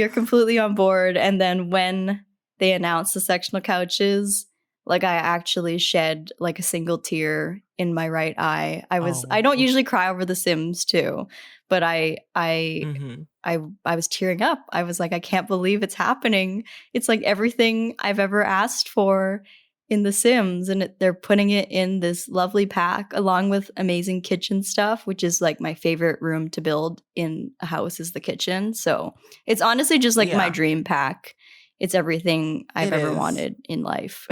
completely on board. And then when they announced the sectional couches, like I actually shed like a single tear in my right eye. I don't usually cry over The Sims too, but I was tearing up. I was like, I can't believe it's happening. It's like everything I've ever asked for in The Sims, and they're putting it in this lovely pack along with amazing kitchen stuff, which is like my favorite room to build in a house is the kitchen. So it's honestly just like my dream pack. It's everything I've ever wanted in life.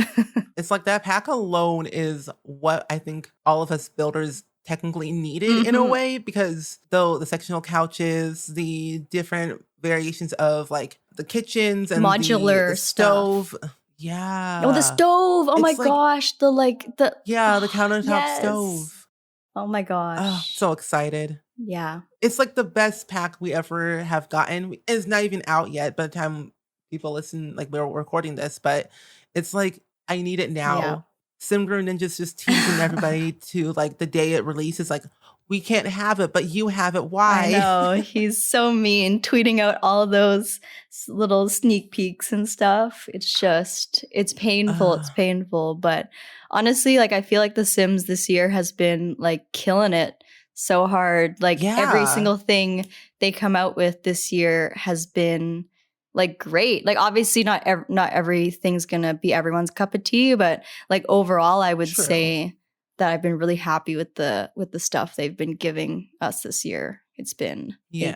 It's like that pack alone is what I think all of us builders technically needed in a way, because though the sectional couches, the different variations of like the kitchens and modular the stove. Yeah. Oh, the stove. Oh my gosh. The countertop stove. Oh my gosh. Oh, so excited. Yeah. It's like the best pack we ever have gotten. It's not even out yet by the time people listen, like we're recording this, but it's like, I need it now. Yeah. Simgrew Ninja's just teasing everybody to like the day it releases, like, we can't have it, but you have it. Why? I know. He's so mean, tweeting out all those little sneak peeks and stuff. It's painful. It's painful. But honestly, like, I feel like The Sims this year has been like killing it so hard. Like every single thing they come out with this year has been like great. Like obviously not everything's gonna be everyone's cup of tea, but like overall I would say that I've been really happy with the stuff they've been giving us this year. It's been A+.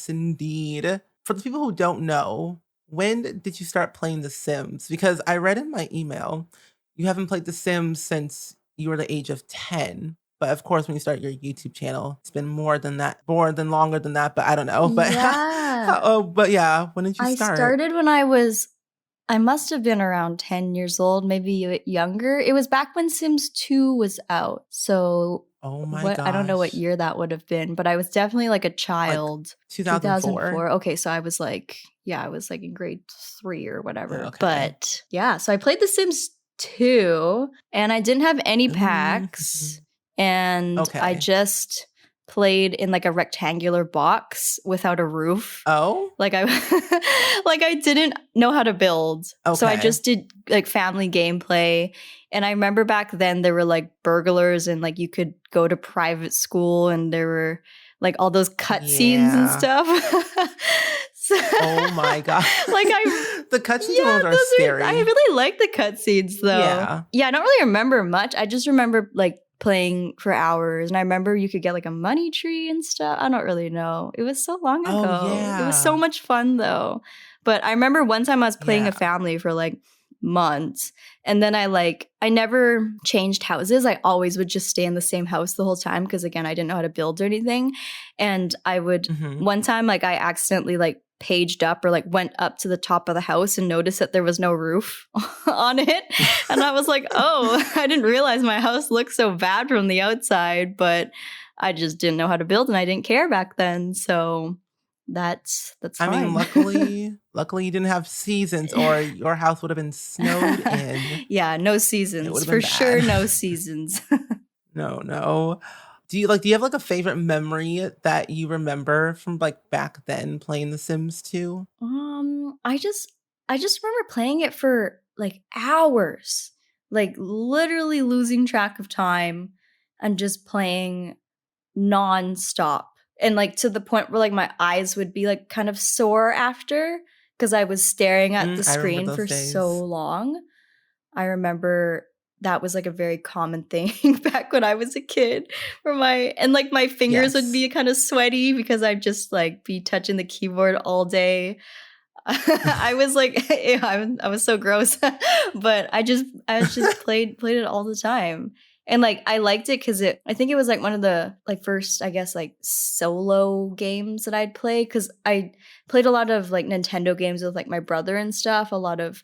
Indeed. For the people who don't know, when did you start playing The Sims? Because I read in my email you haven't played The Sims since you were the age of 10. But of course, when you start your YouTube channel, it's been longer than that. But I don't know. But when did you start? I started when I must have been around 10 years old, maybe younger. It was back when Sims 2 was out. So gosh. I don't know what year that would have been, but I was definitely like a child. Like 2004. Okay, so I was like in grade 3 or whatever. Okay. But yeah, so I played The Sims 2 and I didn't have any packs. And I just played in like a rectangular box without a roof. Oh, like I didn't know how to build. So I just did like family gameplay. And I remember back then there were like burglars and like you could go to private school and there were like all those cutscenes and stuff. Oh my god! Like the cutscenes are scary. I really like the cutscenes though. Yeah, I don't really remember much. I just remember like playing for hours, and I remember you could get like a money tree and stuff. I don't really know. It was so long ago. It was so much fun though. But I remember one time I was playing a family for like months, and then I never changed houses. I always would just stay in the same house the whole time because again I didn't know how to build or anything. And I would one time like I accidentally like paged up or like went up to the top of the house and noticed that there was no roof on it, and I was like, oh, I didn't realize my house looked so bad from the outside, but I just didn't know how to build and I didn't care back then. So that's fine. I mean, luckily you didn't have seasons or your house would have been snowed in. Yeah, no seasons. For sure, no seasons. No. Do you have like a favorite memory that you remember from like back then playing The Sims 2? I just remember playing it for like hours. Like literally losing track of time and just playing nonstop. And like to the point where like my eyes would be like kind of sore after because I was staring at the screen for so long. I remember that was like a very common thing back when I was a kid where my fingers would be kind of sweaty because I'd just like be touching the keyboard all day. I was like, I was so gross, but I just played it all the time. And like I liked it because I think it was like one of the like first, I guess, like solo games that I'd play because I played a lot of like Nintendo games with like my brother and stuff, a lot of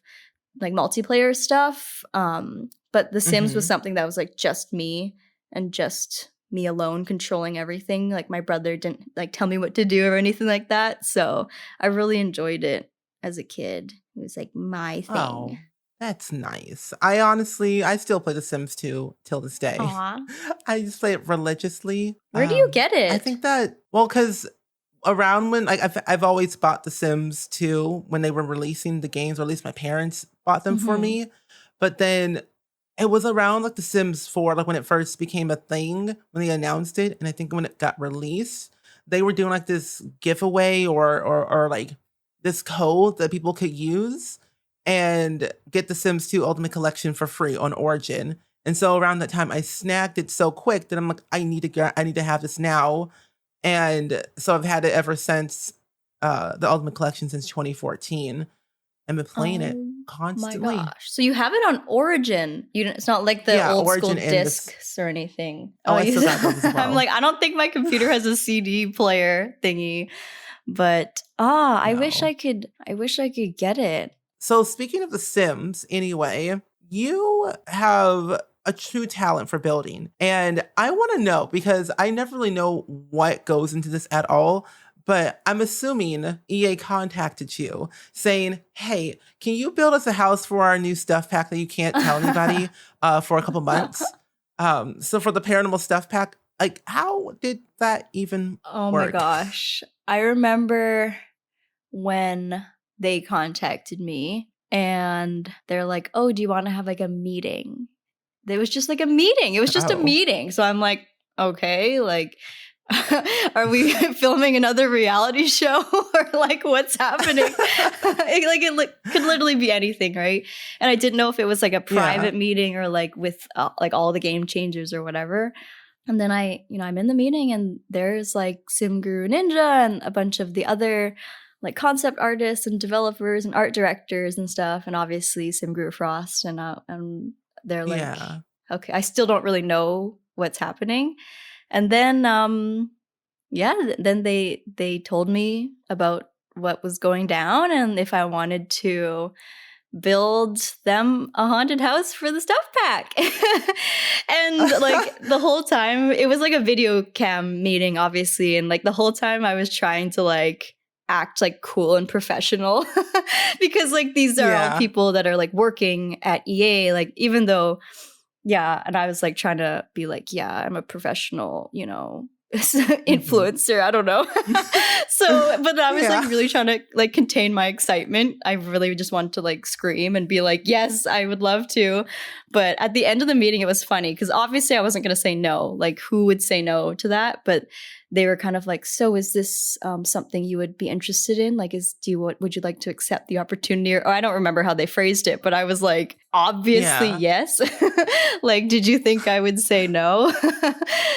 like multiplayer stuff. But The Sims was something that was like just me and just me alone controlling everything. Like my brother didn't like tell me what to do or anything like that. So I really enjoyed it as a kid. It was like my thing. Oh, that's nice. I still play The Sims 2 till this day. Aww. I just play it religiously. Where do you get it? I think that, because around when like I've always bought The Sims 2 when they were releasing the games, or at least my parents bought them for me. But then it was around like The Sims 4, like when it first became a thing, when they announced it. And I think when it got released, they were doing like this giveaway or like this code that people could use. and get the Sims 2 Ultimate Collection for free on Origin. And so around that time, I snagged it so quick that I'm like, I need to have this now. And so I've had it ever since the Ultimate Collection since 2014, and been playing it constantly. My gosh! So you have it on Origin. It's not like the old Origin school discs or anything. I still got those as well. I'm like, I don't think my computer has a CD player thingy, but I wish I could. I wish I could get it. So speaking of The Sims, anyway, you have a true talent for building. And I want to know, because I never really know what goes into this at all, but I'm assuming EA contacted you saying, hey, can you build us a house for our new stuff pack that you can't tell anybody for a couple months? So for the paranormal stuff pack, like, how did that even work? My gosh. I remember when they contacted me and they're like, oh, do you want to have like a meeting? There was just like a meeting. It was just a meeting. So I'm like, okay, like, are we filming another reality show or like what's happening? it could literally be anything, right? And I didn't know if it was like a private meeting or like with like all the game changers or whatever. And then I'm in the meeting and there's like Sim Guru Ninja and a bunch of the other like concept artists and developers and art directors and stuff, and obviously Sim Guru Frost, and they're like, okay, I still don't really know what's happening. And then, then they told me about what was going down and if I wanted to build them a haunted house for the stuff pack. And like the whole time, it was like a video cam meeting, obviously. And like the whole time I was trying to like act like cool and professional because like these are all people that are like working at EA, like even though and I was like trying to be like, I'm a professional, influencer, I don't know. So but I was like really trying to like contain my excitement. I really just wanted to like scream and be like, yes, I would love to. But at the end of the meeting, it was funny because obviously I wasn't going to say no. Like who would say no to that? But they were kind of like, so is this something you would be interested in? Like, would you like to accept the opportunity? Or I don't remember how they phrased it, but I was like, obviously, yes. Like, did you think I would say no?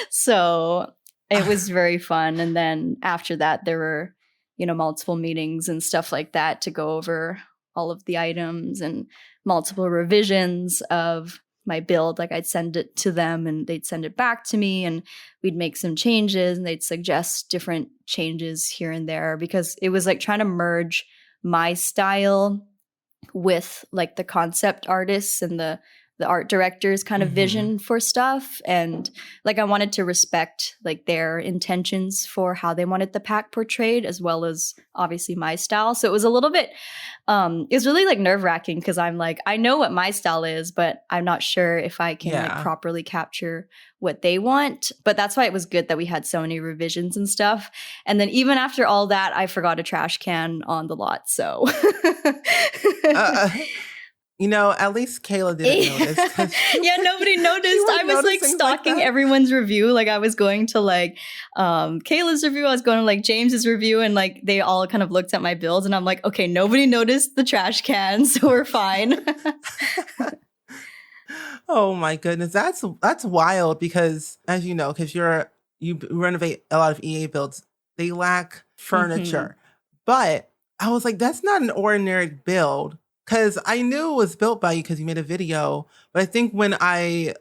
So it was very fun. And then after that, there were, multiple meetings and stuff like that to go over all of the items and multiple revisions of my build. Like I'd send it to them and they'd send it back to me and we'd make some changes and they'd suggest different changes here and there because it was like trying to merge my style with like the concept artists and the art director's kind of vision for stuff. And like I wanted to respect like their intentions for how they wanted the pack portrayed as well as obviously my style. So it was a little bit it was really like nerve-wracking because I'm like, I know what my style is, but I'm not sure if I can like properly capture what they want. But that's why it was good that we had so many revisions and stuff. And then even after all that, I forgot a trash can on the lot. So at least Kayla didn't notice. Nobody noticed. I was like stalking everyone's review. Like I was going to like Kayla's review. I was going to like James's review, and like they all kind of looked at my builds, and I'm like, okay, nobody noticed the trash can, so we're fine. Oh my goodness, that's wild because as you know, because you renovate a lot of EA builds, they lack furniture. But I was like, that's not an ordinary build. Because I knew it was built by you because you made a video. But I think when I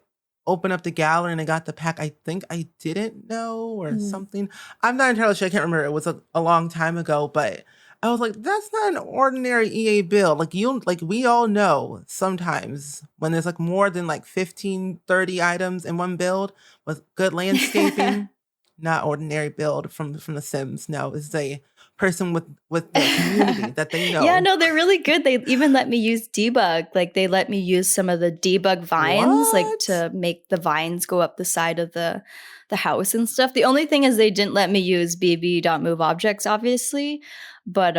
opened up the gallery and I got the pack, I think I didn't know or something. I'm not entirely sure. I can't remember. It was a long time ago. But I was like, that's not an ordinary EA build. Like we all know sometimes when there's like more than like 15, 30 items in one build with good landscaping, not ordinary build from The Sims. No, it's a person with the community that they know. Yeah, no, they're really good. They even let me use debug. Like they let me use some of the debug vines, like to make the vines go up the side of the house and stuff. The only thing is they didn't let me use bb.move objects, obviously, but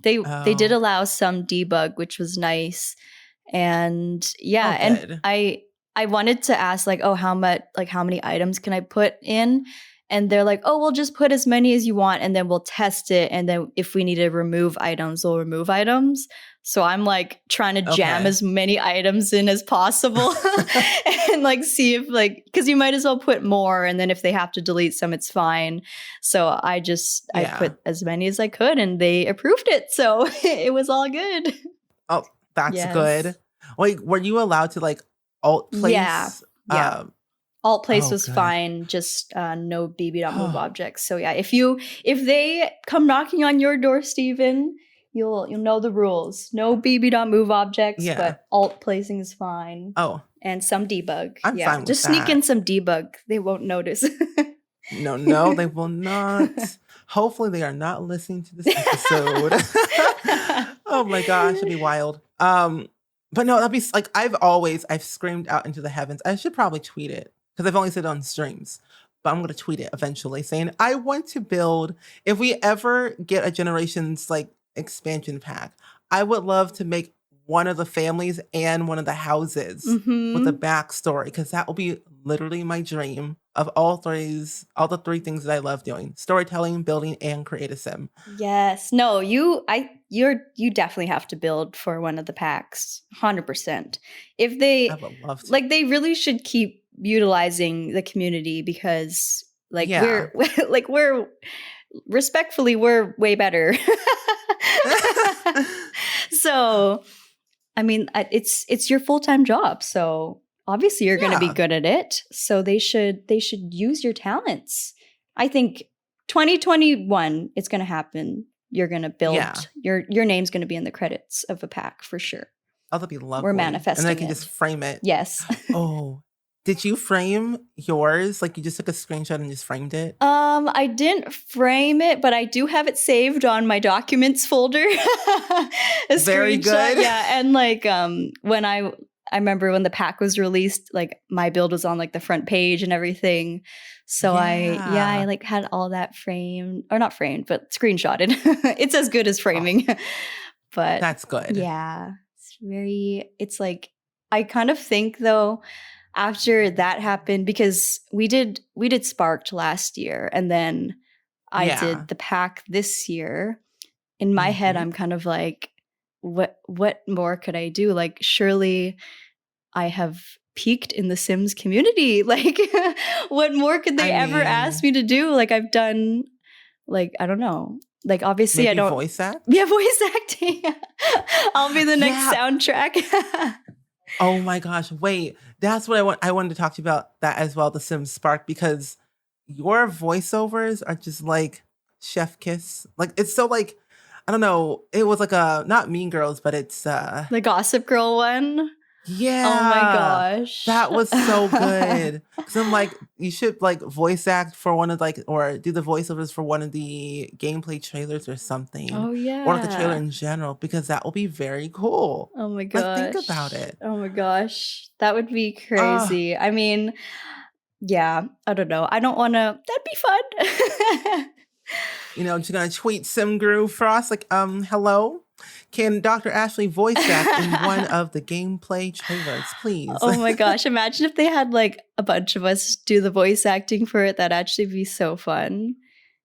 they did allow some debug, which was nice. And and I wanted to ask like, oh, how many items can I put in? And they're like, oh, we'll just put as many as you want and then we'll test it. And then if we need to remove items, we'll remove items. So I'm like trying to jam Okay. as many items in as possible and like see if like, because you might as well put more. And then if they have to delete some, it's fine. So I Yeah. put as many as I could and they approved it. So it was all good. Oh, that's Yes. good. Like, were you allowed to like alt Yeah. place? Yeah. Alt place Oh, was good. fine, just no BB.move objects. So yeah, if they come knocking on your door, Steven, you'll know the rules. No BB.move objects, Yeah. but alt placing is fine. Oh, And some debug. I'm Yeah, fine with just sneak that. in some debug. They won't notice. No, they will not. Hopefully they are not listening to this episode. Oh my gosh, it'd be wild. But no, that'd be like I've screamed out into the heavens. I should probably tweet it because I've only said it on streams. But I'm gonna tweet it eventually saying I want to build, if we ever get a Generations like expansion pack, I would love to make one of the families and one of the houses with a backstory, because that will be literally my dream of all the three things that I love doing: storytelling, building, and create a sim. Yes. No, you definitely have to build for one of the packs. 100%. If I they would love to. like, they really should keep utilizing the community because like Yeah. we're respectfully, we're way better. So, I mean, it's your full-time job. So obviously you're going to be Yeah. good at it. So they should use your talents. I think 2021, it's going to happen. You're going to build, Yeah. your name's going to be in the credits of a pack for sure. Oh, that'd be lovely. We're And manifesting then I can it. just frame it. Yes. Oh, did you frame yours? Like you just took a screenshot and just framed it? I didn't frame it, but I do have it saved on my documents folder. A Very screenshot, good. yeah. And like when I remember when the pack was released, like my build was on like the front page and everything. So I like had all that framed, or not framed, but screenshotted. It's as good as framing. But That's good. yeah, it's like, I kind of think though, after that happened, because we did Sparked last year and then I did the pack this year. In my head, I'm kind of like, what more could I do? Like, surely I have peaked in the Sims community. Like, what more could they ever ask me to do? Like, I've done, like, I don't know. Like, obviously maybe I don't voice act? Yeah, voice acting. I'll be the next soundtrack. Oh my gosh, wait. That's what I wanted to talk to you about that as well, The Sims Spark, because your voiceovers are just like chef kiss. Like it's so like, I don't know, it was like not Mean Girls, but it's the Gossip Girl one. Yeah. Oh my gosh. That was so good. Cause I'm like, you should like voice act for one of like, or do the voiceovers for one of the gameplay trailers or something. Oh yeah. Or like the trailer in general, because that will be very cool. Oh my gosh. Like think about it. Oh my gosh. That would be crazy. I mean, yeah, I don't know. I don't want to, that'd be fun. You know, she's gonna tweet SimGrew for us, like, hello? Can Dr. Ashley voice act in one of the gameplay trailers, please? Oh my gosh. Imagine if they had like a bunch of us do the voice acting for it. That'd actually be so fun.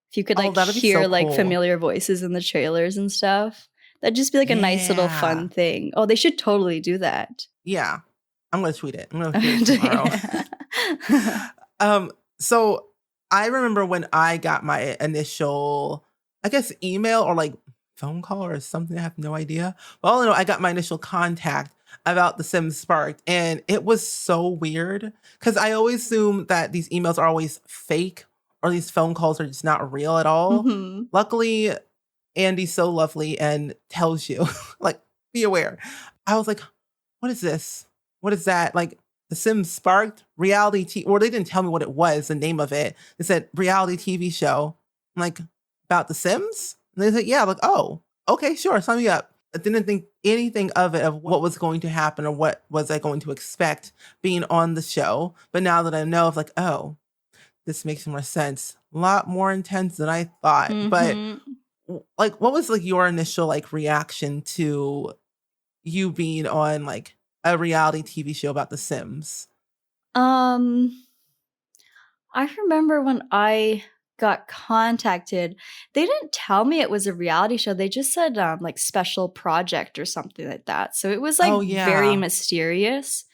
If you could like hear like familiar voices in the trailers and stuff. That'd just be like a nice little fun thing. Oh, they should totally do that. Yeah. I'm gonna tweet it. I'm gonna tweet it tomorrow. So I remember when I got my initial, I guess, email or like phone call or something. I have no idea. Well, you know, I got my initial contact about The Sims Sparked, and it was so weird because I always assume that these emails are always fake or these phone calls are just not real at all. Mm-hmm. Luckily, Andy's so lovely and tells you, like, be aware. I was like, what is this? What is that? Like, The Sims Sparked reality or they didn't tell me what it was, the name of it. They said reality TV show. I'm like, about The Sims? And they said, yeah. I'm like, oh, okay, sure, sign me up. I didn't think anything of it, of what was going to happen or what was I going to expect being on the show. But now that I know, of like, oh, this makes more sense. A lot more intense than I thought. Mm-hmm. But like, what was like your initial like reaction to you being on like a reality TV show about The Sims? I remember when I got contacted. They didn't tell me it was a reality show. They just said like special project or something like that. So it was like Oh, very yeah. mysterious.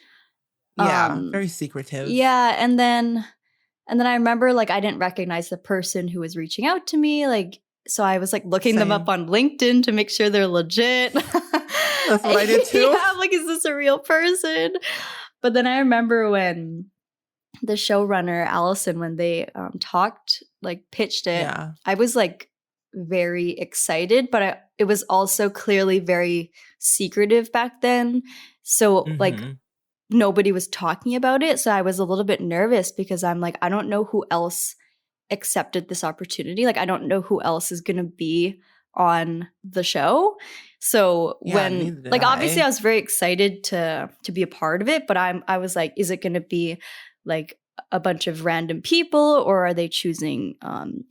Yeah. Um Very secretive. yeah, and then I remember like I didn't recognize the person who was reaching out to me, like so I was like looking them up Same. on LinkedIn to make sure they're legit. That's what I did too. Yeah, I'm like, is this a real person? But then I remember when the showrunner Allison, when they talked, like pitched it, Yeah. I was like very excited, but it was also clearly very secretive back then. So like Mm-hmm. nobody was talking about it. So I was a little bit nervous because I'm like, I don't know who else accepted this opportunity. Like, I don't know who else is going to be on the show. So Yeah, when, neither did like, obviously I I. was very excited to be a part of it, but I was like, is it going to be like a bunch of random people, or are they choosing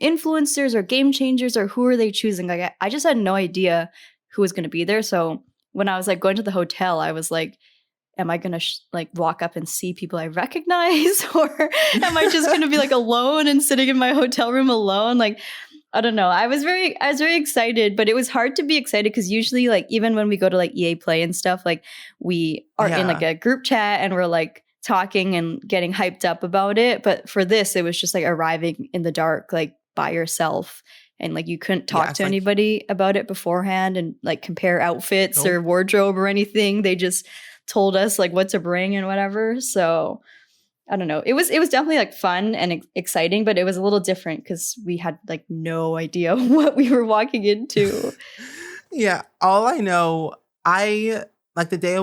influencers or game changers, or who are they choosing? Like, I just had no idea who was going to be there. So when I was like going to the hotel, I was like, am I going to like walk up and see people I recognize, or am I just going to be like alone and sitting in my hotel room alone? Like, I don't know. I was very excited, but it was hard to be excited because usually like even when we go to like EA Play and stuff, like we are in like Yeah. a group chat and we're like talking and getting hyped up about it. But for this, it was just like arriving in the dark, like by yourself. And like you couldn't Yeah. talk It's to like, anybody about it beforehand and like compare outfits or nope. wardrobe or anything. They just told us like what to bring and whatever. So I don't know. It was definitely like fun and exciting, but it was a little different because we had like no idea what we were walking into. Yeah. All I know, I like the day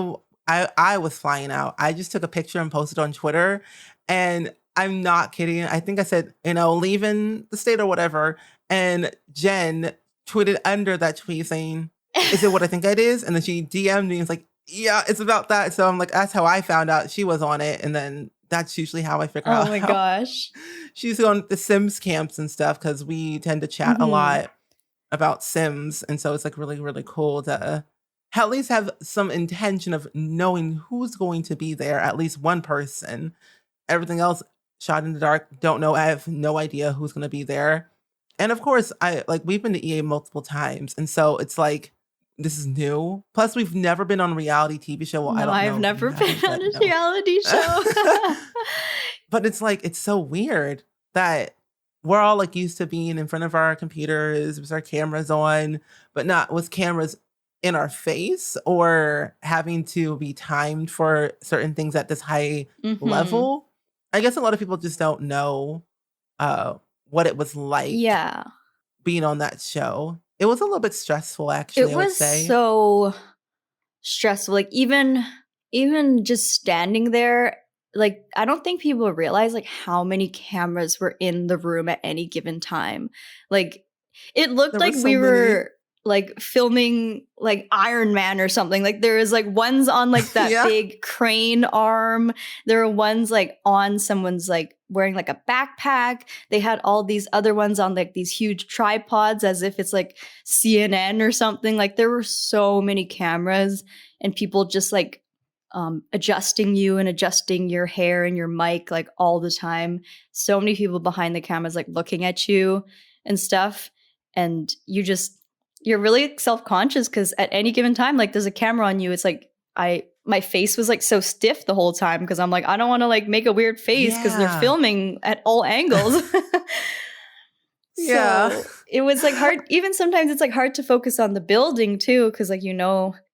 I was flying out, I just took a picture and posted on Twitter. And I'm not kidding. I think I said, leaving the state or whatever. And Jen tweeted under that tweet saying, is it what I think it is? And then she DM'd me and was like, yeah, it's about that. So I'm like, that's how I found out she was on it. And then that's usually how I figure Oh out my how gosh. she's on the Sims camps and stuff, because we tend to chat a Hmm. lot about Sims. And so it's like really, really cool to at least have some intention of knowing who's going to be there, at least one person. Everything else shot in the dark, don't know. I have no idea who's going to be there. And of course, we've been to EA multiple times. And so it's like, this is new. Plus, we've never been on a reality TV show. Well, I No, don't I've know if you never been have, on but a no. reality show. But it's like, it's so weird that we're all like used to being in front of our computers with our cameras on, but not with cameras in our face or having to be timed for certain things at this high Hmm. level. I guess a lot of people just don't know uh, what it was like Yeah. being on that show. It was a little bit stressful, It actually, I would was say. so stressful. Like even just standing there, like I don't think people realize like how many cameras were in the room at any given time. Like it looked There were like so we many. were like filming like Iron Man or something. Like there was like ones on like that Yeah. big crane arm. There were ones like on someone's like wearing like a backpack. They had all these other ones on like these huge tripods as if it's like CNN or something. Like there were so many cameras and people just like adjusting you and adjusting your hair and your mic like all the time. So many people behind the cameras like looking at you and stuff. And you're really self-conscious because at any given time, like there's a camera on you. It's like my face was like so stiff the whole time because I'm like, I don't want to like make a weird face because they're Yeah. filming at all angles. Yeah. So it was like hard. Even sometimes it's like hard to focus on the building too, because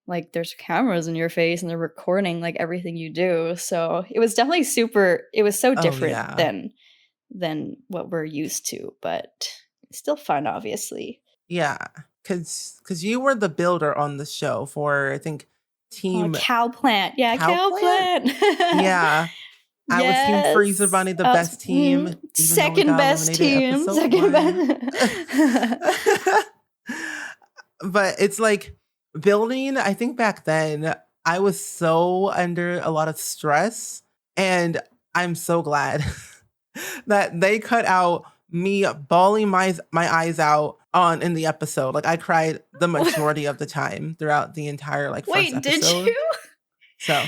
like there's cameras in your face and they're recording like everything you do. So it was definitely super. It was so Oh, different yeah. than what we're used to, but it's still fun, obviously. Yeah. Because you were the builder on the show for, I think, Oh, Team cow plant, yeah, Cow cow Plant? plant. Yeah. I was Team Freezer Yes, Bunny, the best team, even though we second got best eliminated team, episode second 1. best. But it's like building, I think back then, I was so under a lot of stress. And I'm so glad that they cut out me bawling my eyes out on in the episode. Like I cried the majority of the time throughout the entire like first Wait, did episode. you? So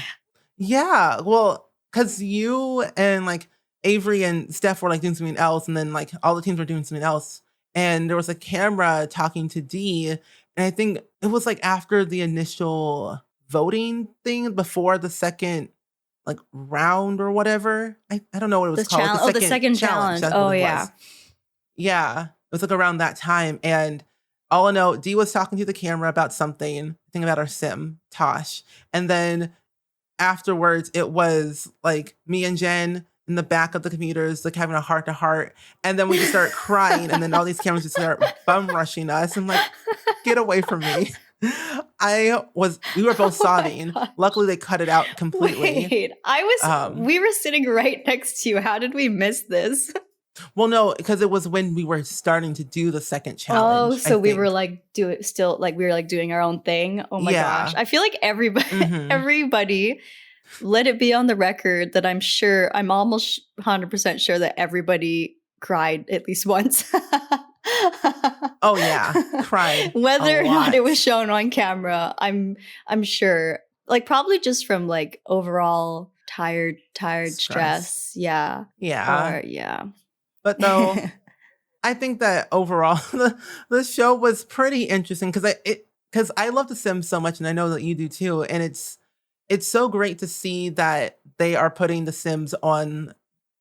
yeah, well, because you and like Avery and Steph were like doing something else, and then like all the teams were doing something else. And there was a camera talking to D. And I think it was like after the initial voting thing before the second like round or whatever. I don't know what it was called. The second challenge. That's Oh what it yeah. was. Yeah. It was like around that time. And all I know, Dee was talking to the camera about something, I think about our sim, Tosh. And then afterwards, it was like me and Jen in the back of the computers, like having a heart to heart. And then we just start crying. And then all these cameras just start bum rushing us. I'm like, get away from me. We were both sobbing. Luckily, they cut it out completely. Wait, we were sitting right next to you. How did we miss this? Well, no, because it was when we were starting to do the second challenge. Oh, so we were like we were like doing our own thing. Oh my gosh. I feel like everybody, let it be on the record that I'm almost 100% sure that everybody cried at least once. Oh yeah, cried. Whether or not it was shown on camera, I'm sure. Like probably just from like overall tired stress. Yeah. Yeah. But though, I think that overall the show was pretty interesting because I love The Sims so much, and I know that you do too. And it's so great to see that they are putting The Sims on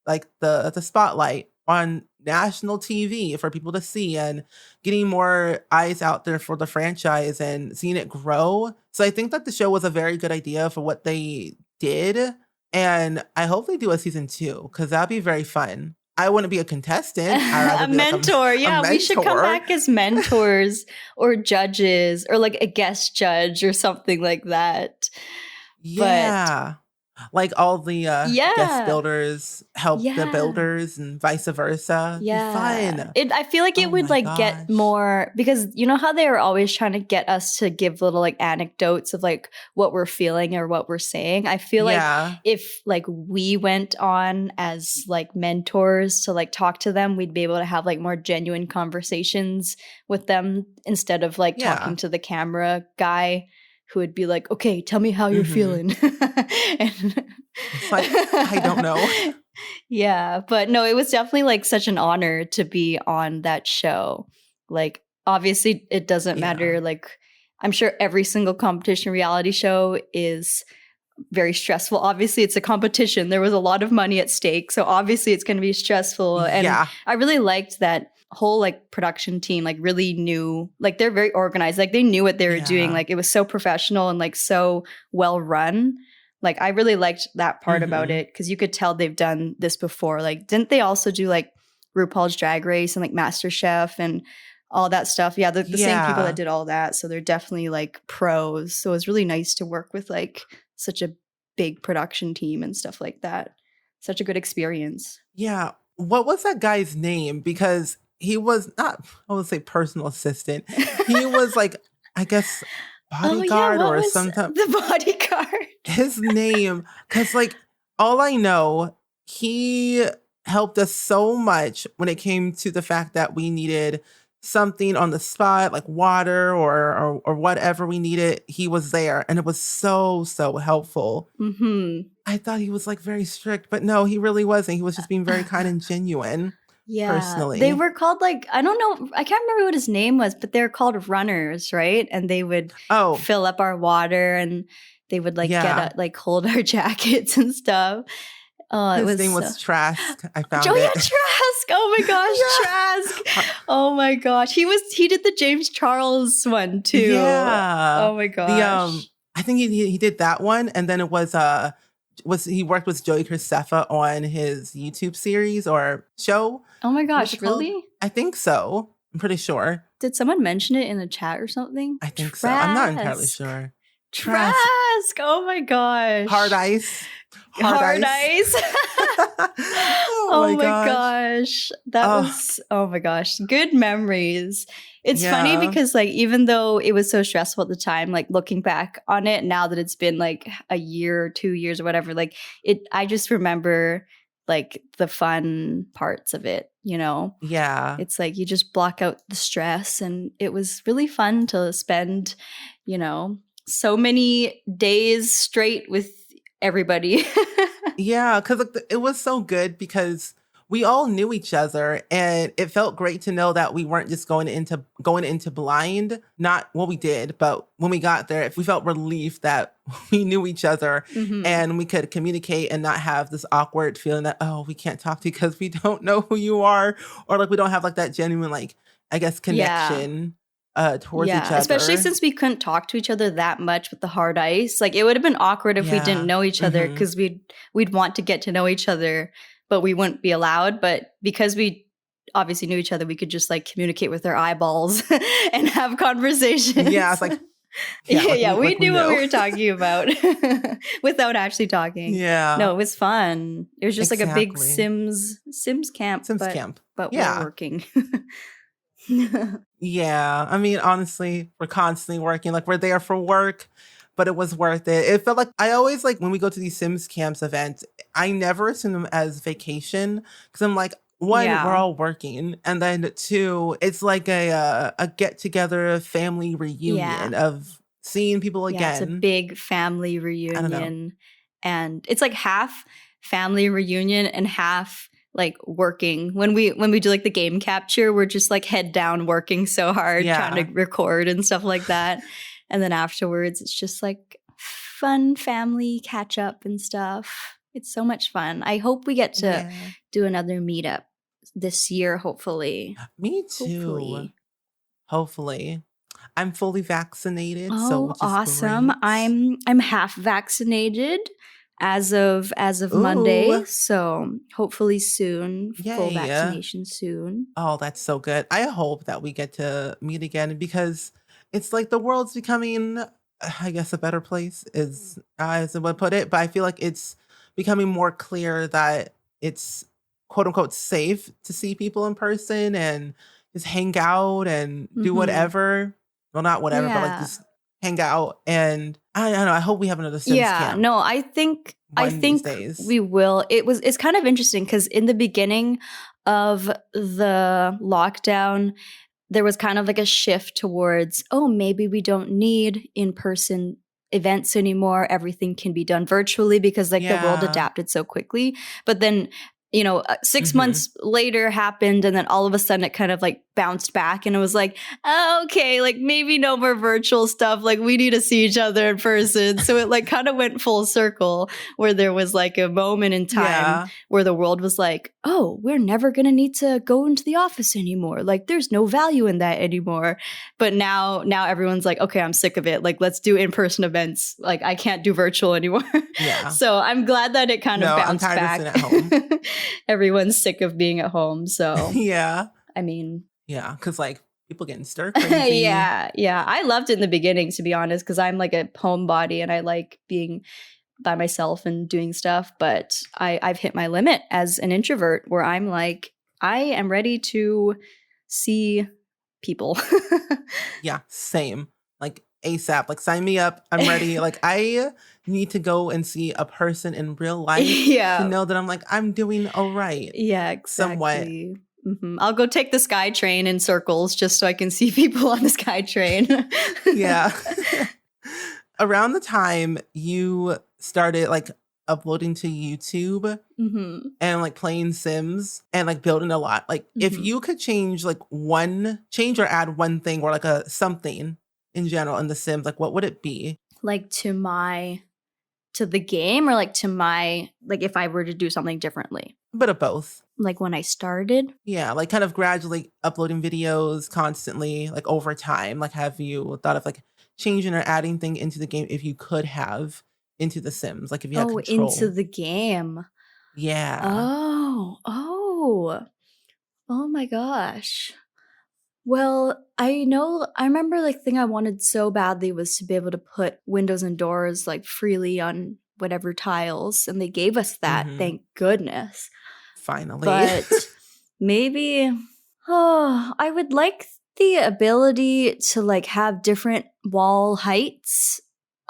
like the spotlight on national TV for people to see, and getting more eyes out there for the franchise and seeing it grow. So I think that the show was a very good idea for what they did, and I hope they do a season 2 because that'd be very fun. I wouldn't be a contestant. A mentor. A mentor. We should come back as mentors or judges or like a guest judge or something like that. Yeah. Like all the guest builders help the builders and vice versa. Yeah. Fun. I feel like it would like get more, because you know how they are always trying to get us to give little like anecdotes of like what we're feeling or what we're saying. I feel like if like we went on as like mentors to like talk to them, we'd be able to have like more genuine conversations with them instead of like talking to the camera guy who would be like, okay, tell me how you're feeling. And it's like, I don't know. Yeah, but no, it was definitely like such an honor to be on that show. Like, obviously, it doesn't matter. Like, I'm sure every single competition reality show is very stressful. Obviously, it's a competition. There was a lot of money at stake. So obviously, it's going to be stressful. And I really liked that whole like production team like really knew, like they're very organized, like they knew what they were doing, like it was so professional and like so well run. Like I really liked that part about it, because you could tell they've done this before. Like didn't they also do like RuPaul's Drag Race and like MasterChef and all that stuff? Yeah, the same people that did all that, so they're definitely like pros. So it was really nice to work with like such a big production team and stuff like that. Such a good experience. Yeah. What was that guy's name? Because he was not, I would say personal assistant. He was like, I guess, bodyguard or something. The bodyguard. His name, because like all I know, he helped us so much when it came to the fact that we needed something on the spot, like water or whatever we needed. He was there, and it was so helpful. I thought he was like very strict, but no, he really wasn't. He was just being very kind and genuine. Yeah, personally. They were called like, I don't know, I can't remember what his name was, but they're called runners, right? And they would fill up our water, and they would like like hold our jackets and stuff. His name was Trask. I found it. Yeah, Trask. Oh my gosh, Trask. Oh my gosh. He did the James Charles one too. Yeah. Oh my gosh. I think he did that one, and then it was he worked with Joey Graceffa on his YouTube series or show. Oh my gosh, really? I think so. I'm pretty sure. Did someone mention it in the chat or something? I think so. I'm not entirely sure. Trask. Oh my gosh. Hard ice. Hard ice. Oh my gosh. That was, oh my gosh. Good memories. It's funny because like, even though it was so stressful at the time, like looking back on it now that it's been like a year or 2 years or whatever, like I just remember like the fun parts of it, you know? Yeah. It's like you just block out the stress, and it was really fun to spend, you know, so many days straight with everybody. Yeah, because like, it was so good because we all knew each other, and it felt great to know that we weren't just going into blind. Not well, we did, but when we got there, we felt relief that we knew each other Hmm. and we could communicate and not have this awkward feeling that oh, we can't talk to you because we don't know who you are, or like we don't have like that genuine like I guess Yeah. connection towards each Yeah, especially other. since we couldn't talk to each other that much with the hard ice. Like it would have been awkward if we didn't Yeah. know each other Hmm. because we'd want to get to know each other, but we wouldn't be allowed. But because we obviously knew each other, we could just like communicate with our eyeballs and have Yeah, conversations. it's like yeah, Yeah, yeah, we like we knew what we know. were talking about without actually talking. Yeah, No, it was fun. It was just like a big exactly. Sims camp, Sims but camp. we're Yeah. working. Yeah. I mean, honestly, we're constantly working. Like we're there for work, but it was worth it. It felt like I always like when we go to these Sims camps events, I never assume them as vacation because I'm like, one, we're Yeah. all working, and then two, it's like a get together family Yeah. reunion of seeing people Yeah, it's a again. big family I don't know. reunion. And it's like half family reunion and half like working. When we do like the game capture, we're just like head down working so hard trying to Yeah. record and stuff like that. And then afterwards it's just like fun family catch up and stuff. It's so much fun. I hope we get to Yeah. do another meetup this year, hopefully. Me too. Hopefully. Hopefully. I'm fully vaccinated, so Oh, which is awesome. great. I'm half vaccinated as of Monday, Ooh, so hopefully soon, full yay. vaccination soon. Oh, that's so good. I hope that we get to meet again because it's like the world's becoming, I guess, a better place is as I would put it. But I feel like it's becoming more clear that it's quote unquote safe to see people in person and just hang out and do Mhm. whatever. Well, not whatever, but like Yeah. just hang out. And I don't know. I hope we have another Sims Yeah, camp no, I one of these think days. we will. It's kind of interesting because in the beginning of the lockdown, there was kind of like a shift towards, oh, maybe we don't need in-person events anymore. Everything can be done virtually because like the world Yeah. adapted so quickly. But then, 6 Hmm. months later happened and then all of a sudden it kind of like bounced back and it was like, oh, okay, like maybe no more virtual stuff. Like we need to see each other in person. So it like kind of went full circle where there was like a moment in time Yeah. where the world was like, oh, we're never going to need to go into the office anymore. Like there's no value in that anymore. But now everyone's like, okay, I'm sick of it. Like let's do in-person events. Like I can't do virtual anymore. Yeah. So I'm glad that it kind of No, I'm bounced tired of back. sitting at home. Everyone's sick of being at home. So, Yeah. I mean, Yeah. Cause like people getting stir crazy. yeah, yeah. I loved it in the beginning, to be honest, because I'm like a homebody and I like being by myself and doing stuff. But I've hit my limit as an introvert where I'm like, I am ready to see people. Yeah. Same. Like ASAP. Like sign me up. I'm ready. Like I need to go and see a person in real life to Yeah. know that I'm like, I'm doing all right. Yeah, Somewhat. exactly. I'll go take the Sky Train in circles just so I can see people on the Sky Train. Yeah. Around the time you started like uploading to YouTube hmm and like playing Sims and like building a lot, like if hmm you could change or add one thing or like a something in general in the Sims, like what would it be? Like to the game or like to my like if I were to do something differently. A bit of both. Like when I started. Yeah, like kind of gradually uploading videos constantly, like over time. Like have you thought of like changing or adding thing into the game if you could have into the Sims? Like if you had Oh, into control. the game. Yeah. Oh my gosh. Well, I remember like thing I wanted so badly was to be able to put windows and doors like freely on whatever tiles, and they gave us that, Hmm. thank goodness. Finally. But maybe I would like the ability to like have different wall heights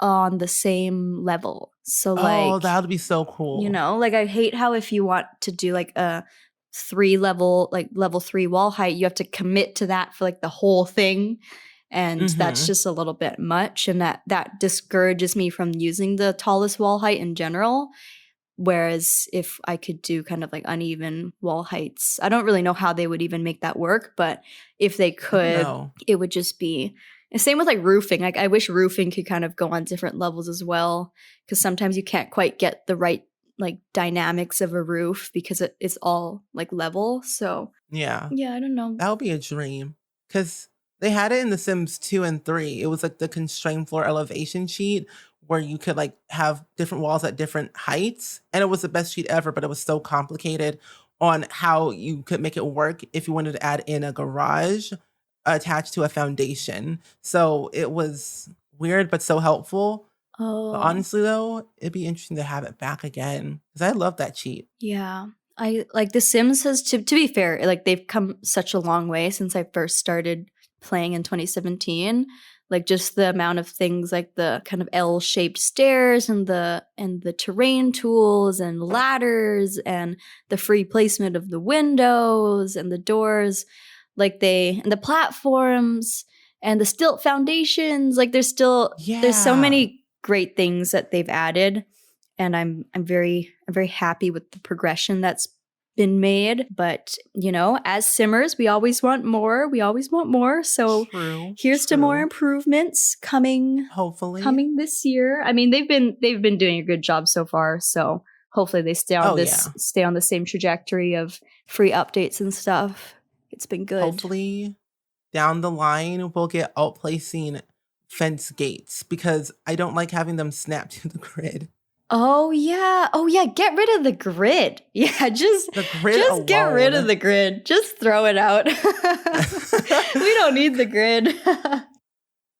on the same level. So Oh, like, that would be so cool. like I hate how if you want to do like a level 3 wall height, you have to commit to that for like the whole thing. And that's Hmm. just a little bit much. And that discourages me from using the tallest wall height in general. Whereas if I could do kind of like uneven wall heights, I don't really know how they would even make that work. But if they I don't could, know. it would just be the same with like roofing. Like I wish roofing could kind of go on different levels as well, because sometimes you can't quite get the right like dynamics of a roof because it's all like level. So Yeah, yeah, I don't know. that would be a dream. Because they had it in The Sims 2 and 3. It was like the constrained floor elevation sheet where you could like have different walls at different heights. And it was the best sheet ever, but it was so complicated on how you could make it work if you wanted to add in a garage attached to a foundation. So it was weird, but so helpful. But Oh, honestly, though, it'd be interesting to have it back again because I love that cheat. yeah. I like The Sims has to be fair, like they've come such a long way since I first started playing in 2017. Like just the amount of things like the kind of L-shaped stairs and the terrain tools and ladders and the free placement of the windows and the doors, like and the platforms and the stilt foundations, like there's so Yeah. many great things that they've added, and I'm very happy with the progression that's been made. But you know, as simmers, we always want more. We always want more. So True. here's to more True. improvements coming Hopefully. this year. I mean, they've been doing a good job so far. So hopefully they Oh, yeah. stay on the same trajectory of free updates and stuff. It's been good. Hopefully, down the line, we'll get outplacing fence gates because I don't like having them snap to the grid. Oh yeah. Oh yeah, get rid of the grid. Yeah, The grid just get rid of alone. the grid. Just throw it out. We don't need the grid.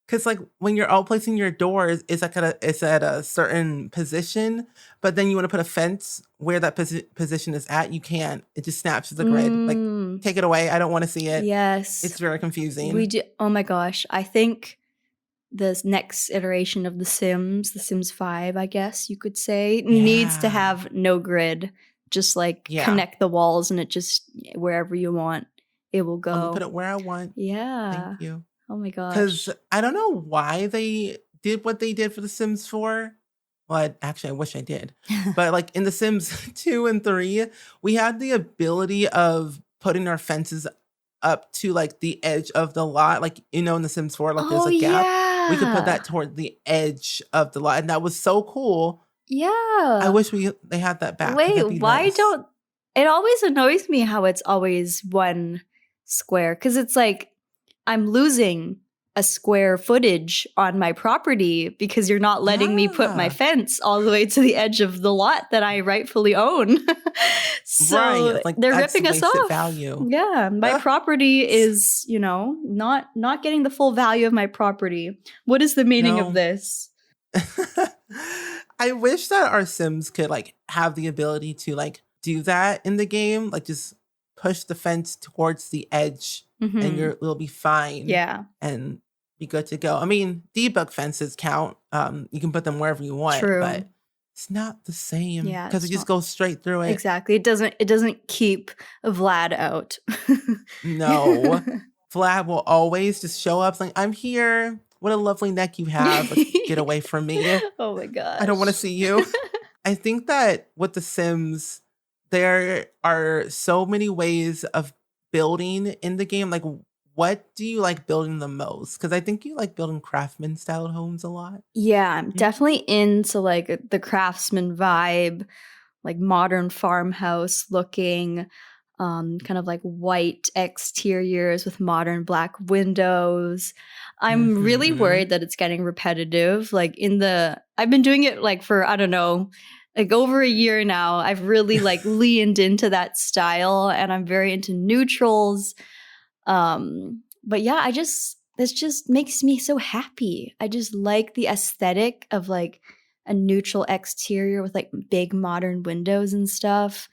Because like when you're outplacing your doors, it's at a certain position, but then you want to put a fence where that position is at. You can't. It just snaps to the grid. Like, Mm, take it away. I don't want to see it. yes. It's very We confusing. do. Oh my gosh. I think this next iteration of The Sims 5, I guess you could say, needs to Yeah. have no grid. Just like Yeah. connect the walls and it just wherever you want, it will I'm gonna put go. it where I want. Yeah. Thank you. Oh my Because gosh. I don't know why they did what they did for The Sims 4. Well, actually, I wish I did. But like in The Sims 2 and 3, we had the ability of putting our fences up to like the edge of the lot. Like, in The Sims 4, like there's Oh a gap. We could put yeah. that toward the edge of the lot. And that was so cool. I Yeah. wish they had that back. 'Cause that'd Wait, be why nice. don't it always annoys me how it's always one square, cuz it's like I'm losing a square footage on my property because you're not letting me put my Yeah. fence all the way to the edge of the lot that I rightfully own. So Right. Like, they're that's ripping us wasted off. value. Yeah, my property is, not getting the full value of my property. What is the meaning of No. this? I wish that our Sims could like have the ability to like do that in the game, like just push the fence towards the edge and Mhm. you'll be fine Yeah, and be good to go. I mean, debug fences count. You can put them wherever you want, true. but it's not the same Yeah, because it it's just not goes straight through it. exactly. It doesn't keep Vlad out. No. Vlad will always just show up like, I'm here. What a lovely neck you have. Like, get away from me. Oh my I don't want to gosh. see you. I think that with The Sims, there are so many ways of building in the game. Like, what do you like building the most? Because I think you like building craftsman style homes a lot. Yeah, I'm Mm. definitely into like the craftsman vibe, like modern farmhouse looking, kind of like white exteriors with modern black windows. I'm really Mm-hmm. worried that it's getting repetitive. Like I've been doing it like for, I don't know, like over a year now. I've really like leaned into that style and I'm very into neutrals. But yeah, this just makes me so happy. I just like the aesthetic of like a neutral exterior with like big modern windows and stuff.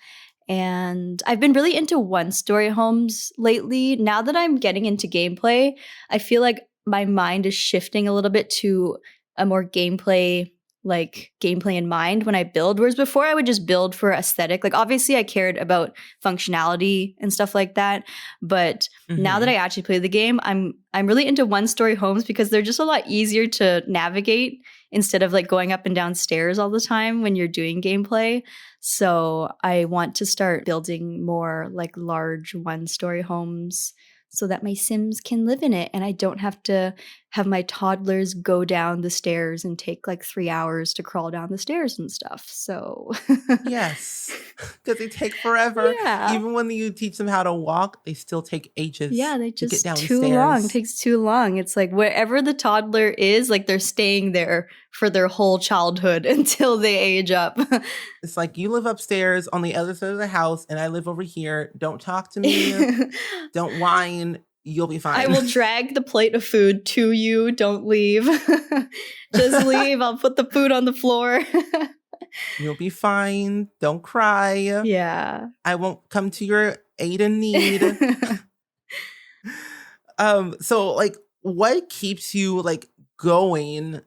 And I've been really into one story homes lately. Now that I'm getting into gameplay, I feel like my mind is shifting a little bit to a more gameplay in mind when I build. Whereas before I would just build for aesthetic. Like obviously I cared about functionality and stuff like that. But now that Mm-hmm. I actually play the game, I'm really into one story homes because they're just a lot easier to navigate instead of like going up and down stairs all the time when you're doing gameplay. So I want to start building more like large 1-story homes so that my Sims can live in it and I don't have to have my toddlers go down the stairs and take like 3 hours to crawl down the stairs and stuff. So Yes, because they take forever. yeah. Even when you teach them how to walk, they still take ages Yeah, they to get just down the too long. stairs. Takes too long. It's like wherever the toddler is, like they're staying there for their whole childhood until they age up. It's like you live upstairs on the other side of the house and I live over here. Don't talk to me. Don't whine. You'll be fine. I will drag the plate of food to you. Don't leave. Just leave. I'll put the food on the floor. You'll be fine. Don't cry. Yeah. I won't come to your aid and need. So like what keeps you like going,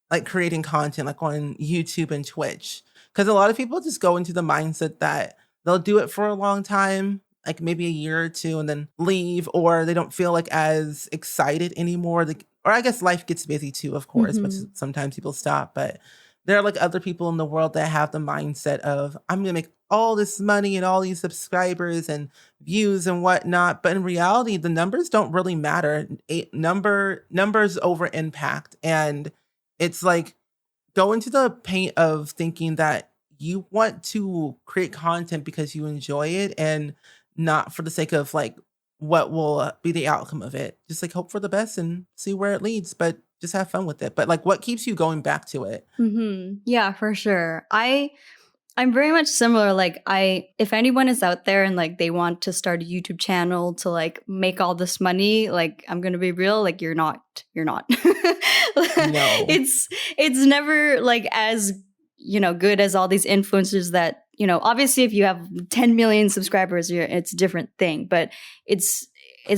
like creating content like on YouTube and Twitch? Because a lot of people just go into the mindset that they'll do it for a long time, like maybe a year or two, and then leave, or they don't feel like as excited anymore. Like, or I guess life gets busy too, of course, but sometimes people stop. But there are like other people in the world that have the mindset of, I'm going to make all this money and all these subscribers and views and whatnot. But in reality, the numbers don't really matter. Numbers over impact. And it's like, go into the paint of thinking that you want to create content because you enjoy it and not for the sake of like what will be the outcome of it. Just like hope for the best and see where it leads, but just have fun with it. But like what keeps you going back to it? Yeah, for sure. I'm very much similar. Like if anyone is out there and like they want to start a YouTube channel to like make all this money, like I'm gonna be real, like you're not. No. It's never like as, good as all these influencers that, obviously if you have 10 million subscribers, it's a different thing, but it's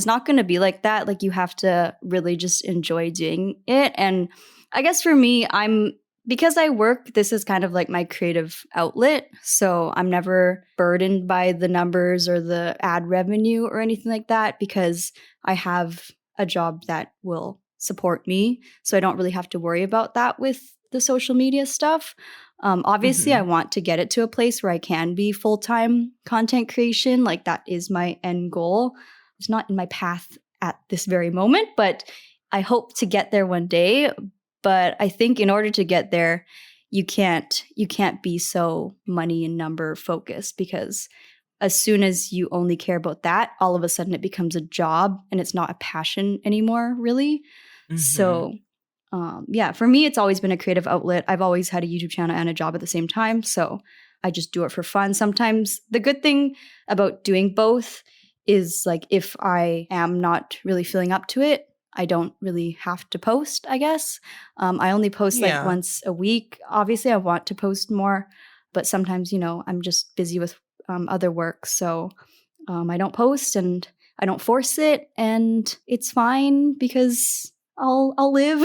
not going to be like that. Like you have to really just enjoy doing it. And I guess for me, because I work, this is kind of like my creative outlet. So I'm never burdened by the numbers or the ad revenue or anything like that because I have a job that will support me. So I don't really have to worry about that with the social media stuff. Obviously, I want to get it to a place where I can be full-time content creation. Like that is my end goal. It's not in my path at this very moment, but I hope to get there one day. But I think in order to get there, you can't be so money and number focused because as soon as you only care about that, all of a sudden it becomes a job and it's not a passion anymore, really. So yeah, for me, it's always been a creative outlet. I've always had a YouTube channel and a job at the same time. So I just do it for fun. Sometimes the good thing about doing both is like if I am not really feeling up to it, I don't really have to post, I guess. I only post like once a week. Obviously, I want to post more, but sometimes, I'm just busy with other work. So I don't post and I don't force it. And it's fine because I'll live.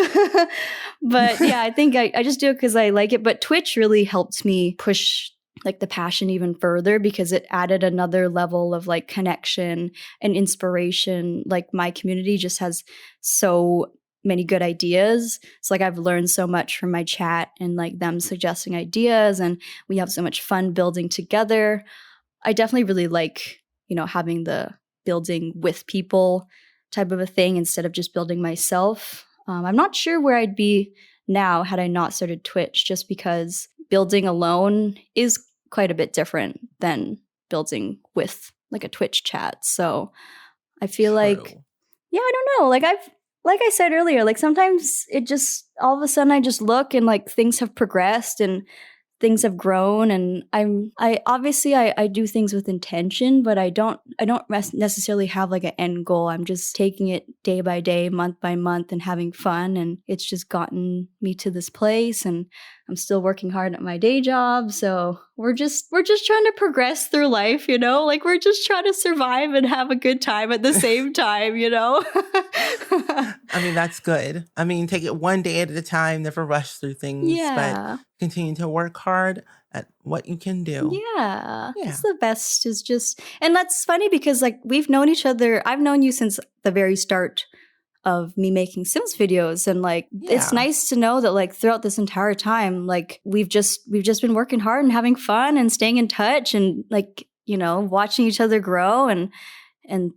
But yeah, I think I just do it because I like it. But Twitch really helped me push like the passion even further because it added another level of like connection and inspiration. Like my community just has so many good ideas. It's like I've learned so much from my chat and like them suggesting ideas and we have so much fun building together. I definitely really like, having the building with people type of a thing instead of just building myself. I'm not sure where I'd be now had I not started Twitch just because building alone is quite a bit different than building with like a Twitch chat. So I feel like, yeah, I don't know. Like I said earlier, like sometimes it just, all of a sudden I just look and like things have progressed and things have grown and I obviously do things with intention, but I don't necessarily have like an end goal. I'm just taking it day by day, month by month and having fun. And it's just gotten me to this place and I'm still working hard at my day job. So we're just trying to progress through life, like we're just trying to survive and have a good time at the same time, I mean, that's good. I mean, take it one day at a time, never rush through things, but continue to work hard at what you can do. Yeah. That's the best is just, and that's funny because like we've known each other. I've known you since the very start of me making Sims videos. And like, it's nice to know that like throughout this entire time, like we've just been working hard and having fun and staying in touch and like, you know, watching each other grow and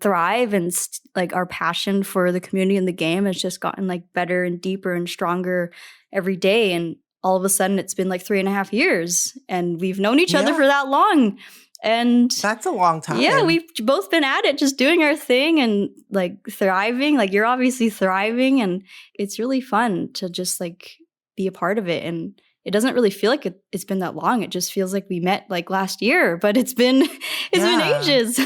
thrive, and like our passion for the community and the game has just gotten like better and deeper and stronger every day. And all of a sudden it's been like 3.5 years and we've known each other for that long. And that's a long time. Yeah, we've both been at it, just doing our thing and like thriving. Like you're obviously thriving, and it's really fun to just like be a part of it. And it doesn't really feel like it's been that long. It just feels like we met like last year, but it's been ages.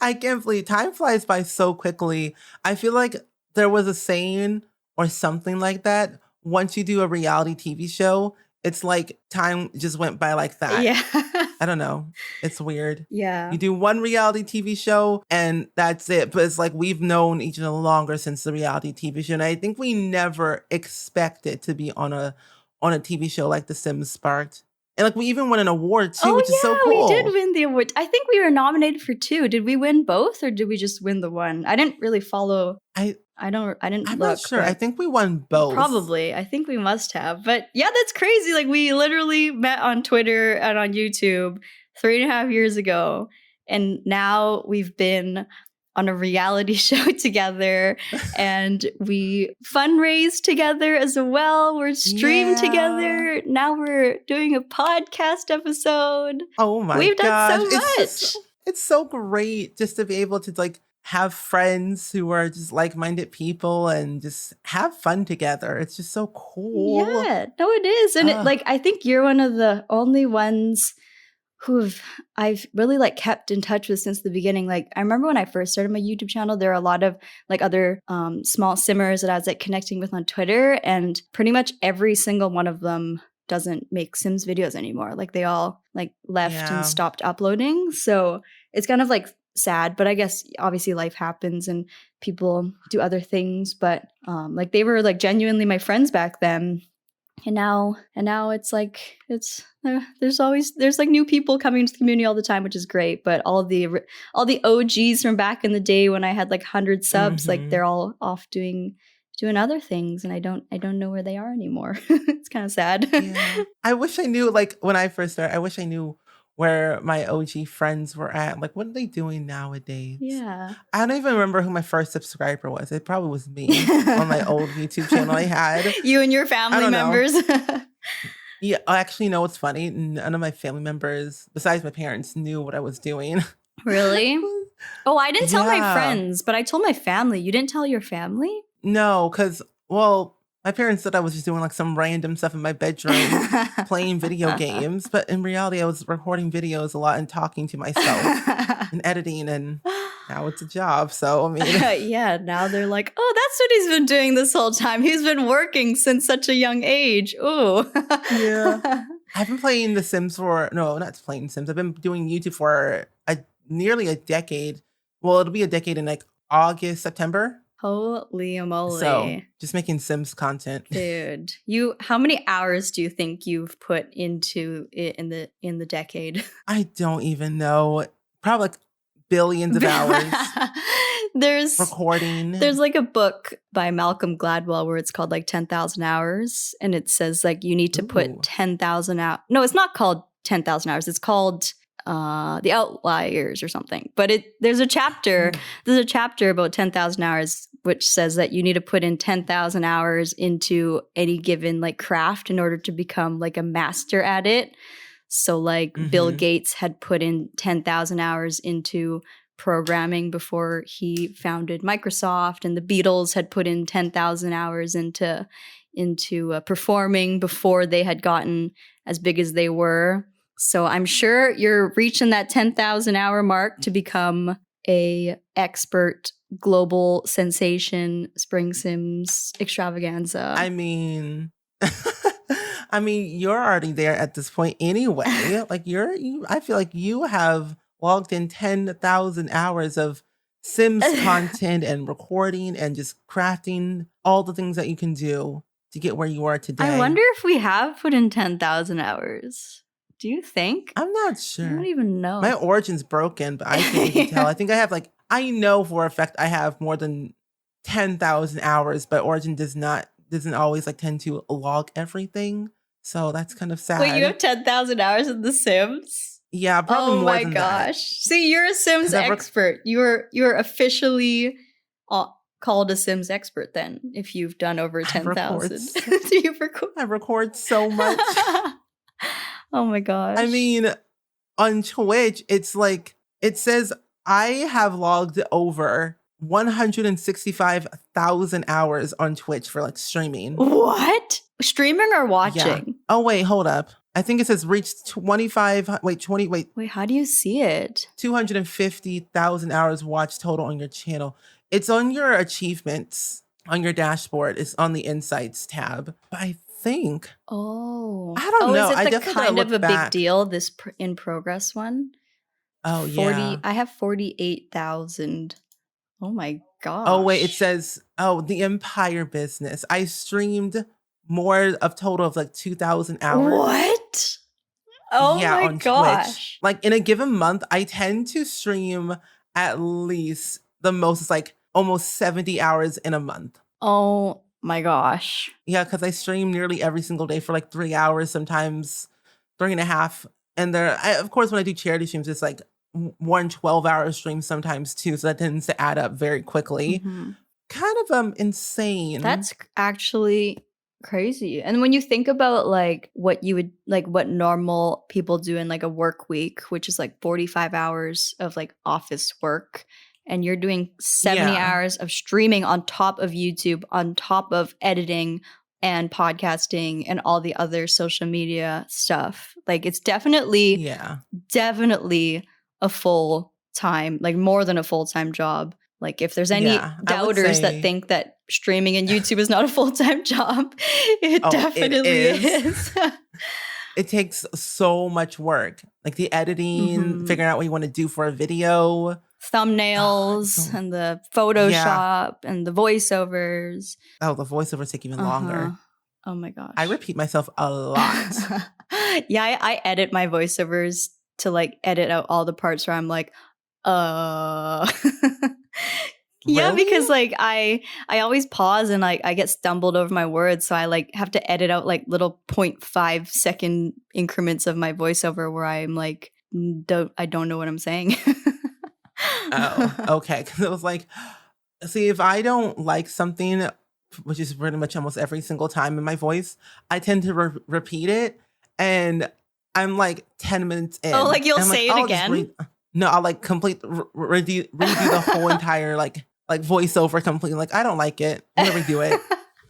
I can't believe time flies by so quickly. I feel like there was a saying or something like that. Once you do a reality TV show, it's like time just went by like that. Yeah. I don't know. It's weird. Yeah. You do one reality TV show and that's it. But it's like we've known each other longer since the reality TV show. And I think we never expected to be on a TV show like The Sims sparked. And like we even won an award too, which is so cool. We did win the award. I think we were nominated for 2. Did we win both or did we just win the one? I didn't really follow. I'm not sure. I think we won both. Probably. I think we must have. But yeah, that's crazy. Like we literally met on Twitter and on YouTube 3.5 years ago. And now we've been on a reality show together and we fundraise together as well. We're streamed together. Now we're doing a podcast episode. Oh my gosh. We've done so much. It's so great just to be able to like have friends who are just like-minded people and just have fun together. It's just so cool. Yeah, no, it is. And I think you're one of the only ones I've really like kept in touch with since the beginning. Like I remember when I first started my YouTube channel, there are a lot of like other small simmers that I was like connecting with on Twitter, and pretty much every single one of them doesn't make Sims videos anymore. Like they all like left and stopped uploading. So it's kind of like sad, but I guess obviously life happens and people do other things. But like they were like genuinely my friends back then. And now it's like there's like new people coming to the community all the time, which is great. But all the OGs from back in the day when I had like 100 subs, like they're all off doing other things, and I don't know where they are anymore. It's kind of sad. Yeah. I wish I knew, like when I first started, I wish I knew where my OG friends were at. Like, what are they doing nowadays? Yeah. I don't even remember who my first subscriber was. It probably was me on my old YouTube channel I had. You and your family members. Yeah, actually, no, it's funny. None of my family members, besides my parents, knew what I was doing. Really? Oh, I didn't tell my friends, but I told my family. You didn't tell your family? No, because, well, my parents said I was just doing like some random stuff in my bedroom, playing video games. But in reality, I was recording videos a lot and talking to myself and editing. And now it's a job. So, I mean. Yeah, now they're like, oh, that's what he's been doing this whole time. He's been working since such a young age. Ooh. Yeah. I've been playing The Sims not playing Sims. I've been doing YouTube for nearly a decade. Well, it'll be a decade in like August, September. Holy moly. So just making Sims content. Dude, how many hours do you think you've put into it in the decade? I don't even know. Probably like billions of hours. There's recording. There's like a book by Malcolm Gladwell where it's called like 10,000 hours. And it says like you need to put 10,000 hours. No, it's not called 10,000 hours. It's called The Outliers or something. But there's a chapter about 10,000 hours which says that you need to put in 10,000 hours into any given like craft in order to become like a master at it. So like Bill Gates had put in 10,000 hours into programming before he founded Microsoft, and the Beatles had put in 10,000 hours into performing before they had gotten as big as they were. So I'm sure you're reaching that 10,000 hour mark to become a expert global sensation Spring Sims extravaganza. I mean, you're already there at this point anyway. Like I feel like you have logged in 10,000 hours of Sims content and recording and just crafting all the things that you can do to get where you are today. I wonder if we have put in 10,000 hours. Do you think? I'm not sure. I don't even know. My origin's broken, but I can't even tell. I think I have I know for a fact I have more than 10,000 hours, but Origin doesn't always like tend to log everything. So that's kind of sad. Wait, you have 10,000 hours in The Sims? Yeah, probably more than that. Oh my gosh. See, you're a Sims expert. You're officially called a Sims expert then, if you've done over 10,000. I record so much. Oh my gosh. I mean, on Twitch, it's like, it says I have logged over 165,000 hours on Twitch for like streaming. What? Streaming or watching? Yeah. Oh, wait, hold up. I think it says reached Wait, how do you see it? 250,000 hours watched total on your channel. It's on your achievements on your dashboard. It's on the Insights tab. But I think. I don't know. Is it I the definitely kind of a back. big deal, this in progress one? Oh, yeah. I have 48,000. Oh my gosh. Oh, wait, it says, the Empire business. I streamed more of total of like 2,000 hours. What? Oh yeah, my on gosh. Twitch. Like in a given month, I tend to stream at least the most, like almost 70 hours in a month. Oh my gosh. Yeah, because I stream nearly every single day for like 3 hours, sometimes 3.5. And of course, when I do charity streams, it's like 1 12-hour stream sometimes too. So that tends to add up very quickly. Mm-hmm. Kind of insane. That's actually crazy. And when you think about like what normal people do in like a work week, which is like 45 hours of like office work, and you're doing 70 hours of streaming on top of YouTube, on top of editing and podcasting and all the other social media stuff. Like it's definitely a full time, like more than a full-time job. Like if there's any doubters that think that streaming and YouTube is not a full-time job, it definitely is. It takes so much work. Like the editing, figuring out what you want to do for a video. Thumbnails and the Photoshop and the voiceovers. Oh, the voiceovers take even longer. Oh my gosh. I repeat myself a lot. I edit my voiceovers to like edit out all the parts where I'm like, Yeah, Really? because like I always pause and like I get stumbled over my words, so I like have to edit out like little 0.5 second increments of my voiceover where I'm like I don't know what I'm saying. Oh, okay. Because it was like, see, if I don't like something, which is pretty much almost every single time in my voice, I tend to repeat it, and I'm like 10 minutes in. Oh, like you'll and say it again? No, I'll like redo the whole entire like voiceover completely. Like, I don't like it. I'm gonna redo it.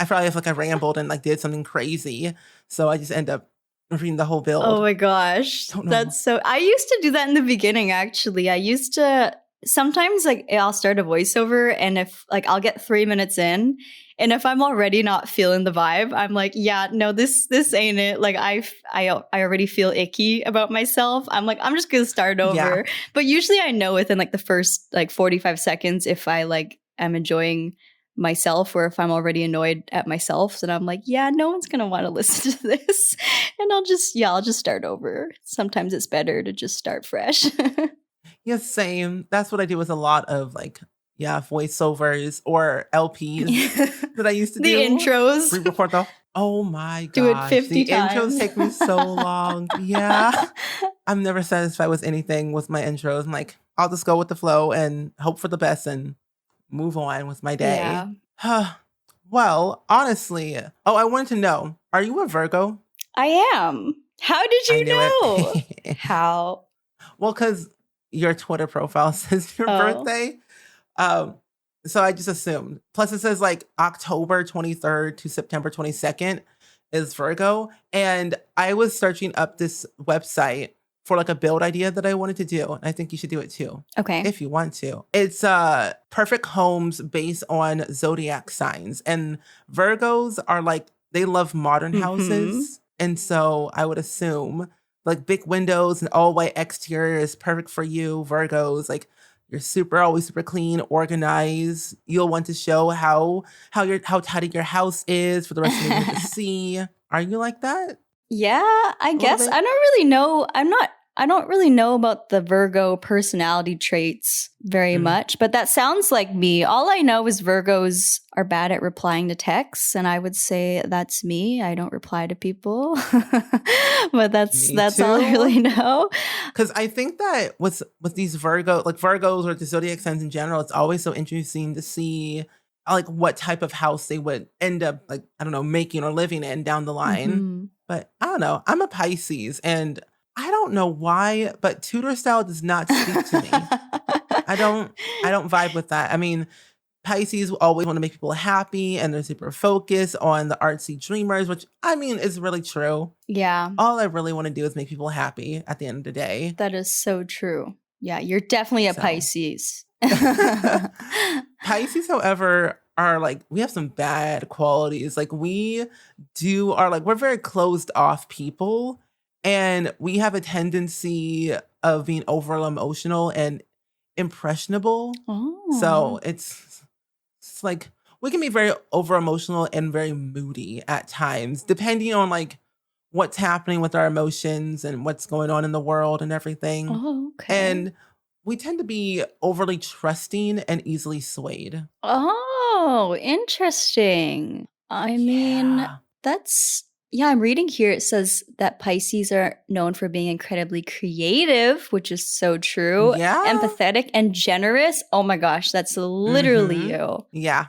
I probably have like I rambled and like did something crazy, so I just end up reading the whole build. Oh my gosh, that's so. I used to do that in the beginning. Actually, I used to sometimes like I'll start a voiceover, and if like I'll get 3 minutes in, and if I'm already not feeling the vibe, I'm like, yeah, no, this ain't it. Like I already feel icky about myself. I'm like, I'm just gonna start over. Yeah. But usually I know within like the first like 45 seconds if I like am enjoying myself or if I'm already annoyed at myself. So I'm like, yeah, no one's gonna want to listen to this, and I'll just start over. Sometimes it's better to just start fresh. Yeah, same. That's what I do with a lot of like, voiceovers or LPs that I used to do. The intros. Re-record the. Oh my gosh. Do it 50 times. The intros take me so long. Yeah. I'm never satisfied with anything with my intros. I'm like, I'll just go with the flow and hope for the best and move on with my day. Yeah. Well, honestly, I wanted to know, are you a Virgo? I am. How did you know? How? Well, because your Twitter profile says your birthday. So I just assumed. Plus it says like October 23rd to September 22nd is Virgo. And I was searching up this website for like a build idea that I wanted to do. I think you should do it too. Okay. If you want to. It's perfect homes based on zodiac signs. And Virgos are like, they love modern houses. And so I would assume like big windows and all white exterior is perfect for you, Virgos. Like you're always super clean, organized. You'll want to show how tidy your house is for the rest of the world to see. Are you like that? Yeah, I guess. I don't really know. I'm not I don't really know about the Virgo personality traits very much, but that sounds like me. All I know is Virgos are bad at replying to texts, and I would say that's me. I don't reply to people, but that's all I really know. Because I think that with these Virgos or the zodiac signs in general, it's always so interesting to see like what type of house they would end up like, I don't know, making or living in down the line. But I don't know. I'm a Pisces, and I don't know why, but tutor style does not speak to me. I don't vibe with that. I mean, Pisces always want to make people happy, and they're super focused on the artsy dreamers, which I mean is really true. Yeah. All I really want to do is make people happy at the end of the day. That is so true. Yeah, you're definitely a Pisces. Pisces, however, are like, we have some bad qualities. Like we're very closed off people, and we have a tendency of being over emotional and impressionable. So it's like we can be very over emotional and very moody at times, depending on like what's happening with our emotions and what's going on in the world and everything. And we tend to be overly trusting and easily swayed. Oh, interesting. I mean, I'm reading here. It says that Pisces are known for being incredibly creative, which is so true. Yeah. Empathetic and generous. Oh my gosh, that's literally you. Yeah.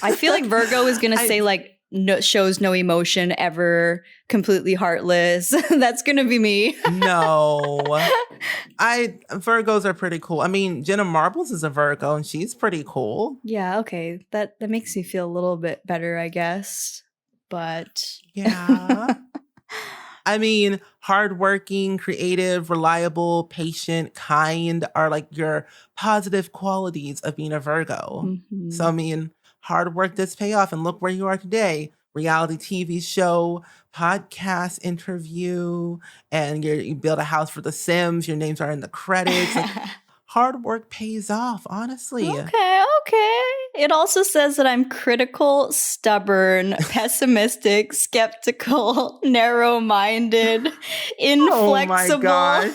I feel like Virgo is going to say like, no, shows no emotion ever, completely heartless. That's gonna be me. No. Virgos are pretty cool. I mean, Jenna Marbles is a Virgo, and she's pretty cool. Yeah, okay. That makes me feel a little bit better, I guess. But yeah. I mean, hardworking, creative, reliable, patient, kind are like your positive qualities of being a Virgo. So I mean, hard work does pay off, and look where you are today. Reality TV show, podcast interview, and you build a house for The Sims. Your names are in the credits. Like, hard work pays off, honestly. Okay. It also says that I'm critical, stubborn, pessimistic, skeptical, narrow-minded, inflexible. Oh my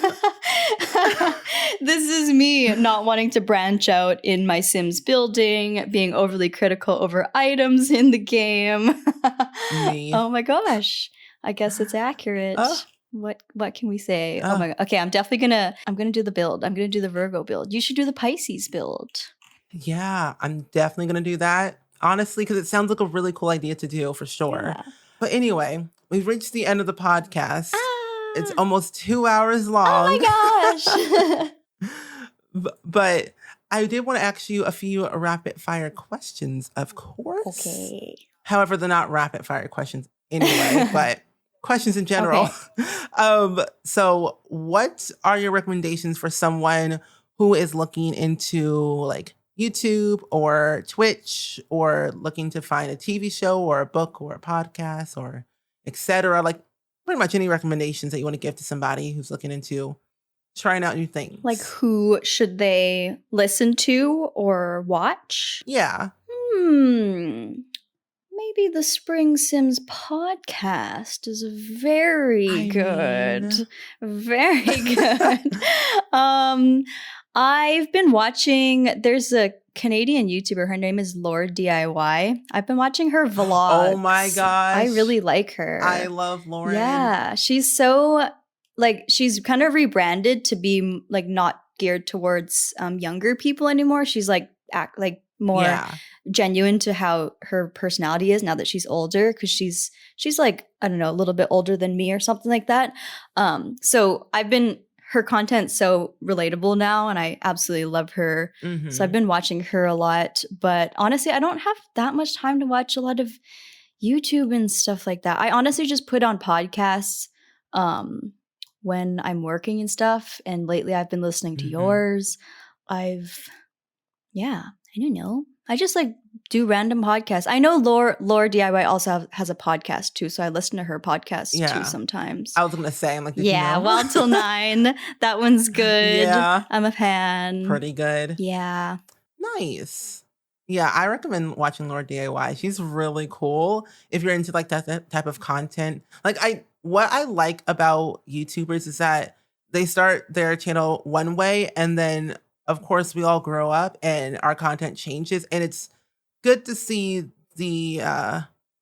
gosh. This is me not wanting to branch out in my Sims building, being overly critical over items in the game. Me. Oh my gosh. I guess it's accurate. What can we say? Oh my god. Okay, I'm gonna do the build. I'm gonna do the Virgo build. You should do the Pisces build. Yeah, I'm definitely gonna do that. Honestly, because it sounds like a really cool idea to do for sure. Yeah. But anyway, we've reached the end of the podcast. It's almost 2 hours long. Oh my gosh. But I did want to ask you a few rapid fire questions, of course. Okay. However, they're not rapid fire questions anyway, but questions in general. Okay. So what are your recommendations for someone who is looking into like YouTube or Twitch, or looking to find a TV show or a book or a podcast or etc.? Like pretty much any recommendations that you want to give to somebody who's looking into trying out new things. Like who should they listen to or watch? Yeah. Maybe the Spring Sims podcast is very good. Very good. I've been watching, there's a Canadian YouTuber, her name is Lord DIY. I've been watching her vlogs. Oh my gosh. I really like her. I love Lauren. Yeah, she's so, like, she's kind of rebranded to be like not geared towards younger people anymore. She's like more genuine to how her personality is now that she's older, because she's like, I don't know, a little bit older than me or something like that. So her content's so relatable now, and I absolutely love her. So I've been watching her a lot, but honestly, I don't have that much time to watch a lot of YouTube and stuff like that. I honestly just put on podcasts when I'm working and stuff, and lately I've been listening to yours. I don't know. I just like do random podcasts. I know Laura DIY also has a podcast too, so I listen to her podcast too sometimes. I was gonna say, I'm like, Wild Till 9. That one's good. Yeah, I'm a fan. Pretty good. Yeah, nice. Yeah, I recommend watching Laura DIY. She's really cool if you're into like that type of content. Like what I like about YouTubers is that they start their channel one way, and then of course we all grow up and our content changes, and it's good to see the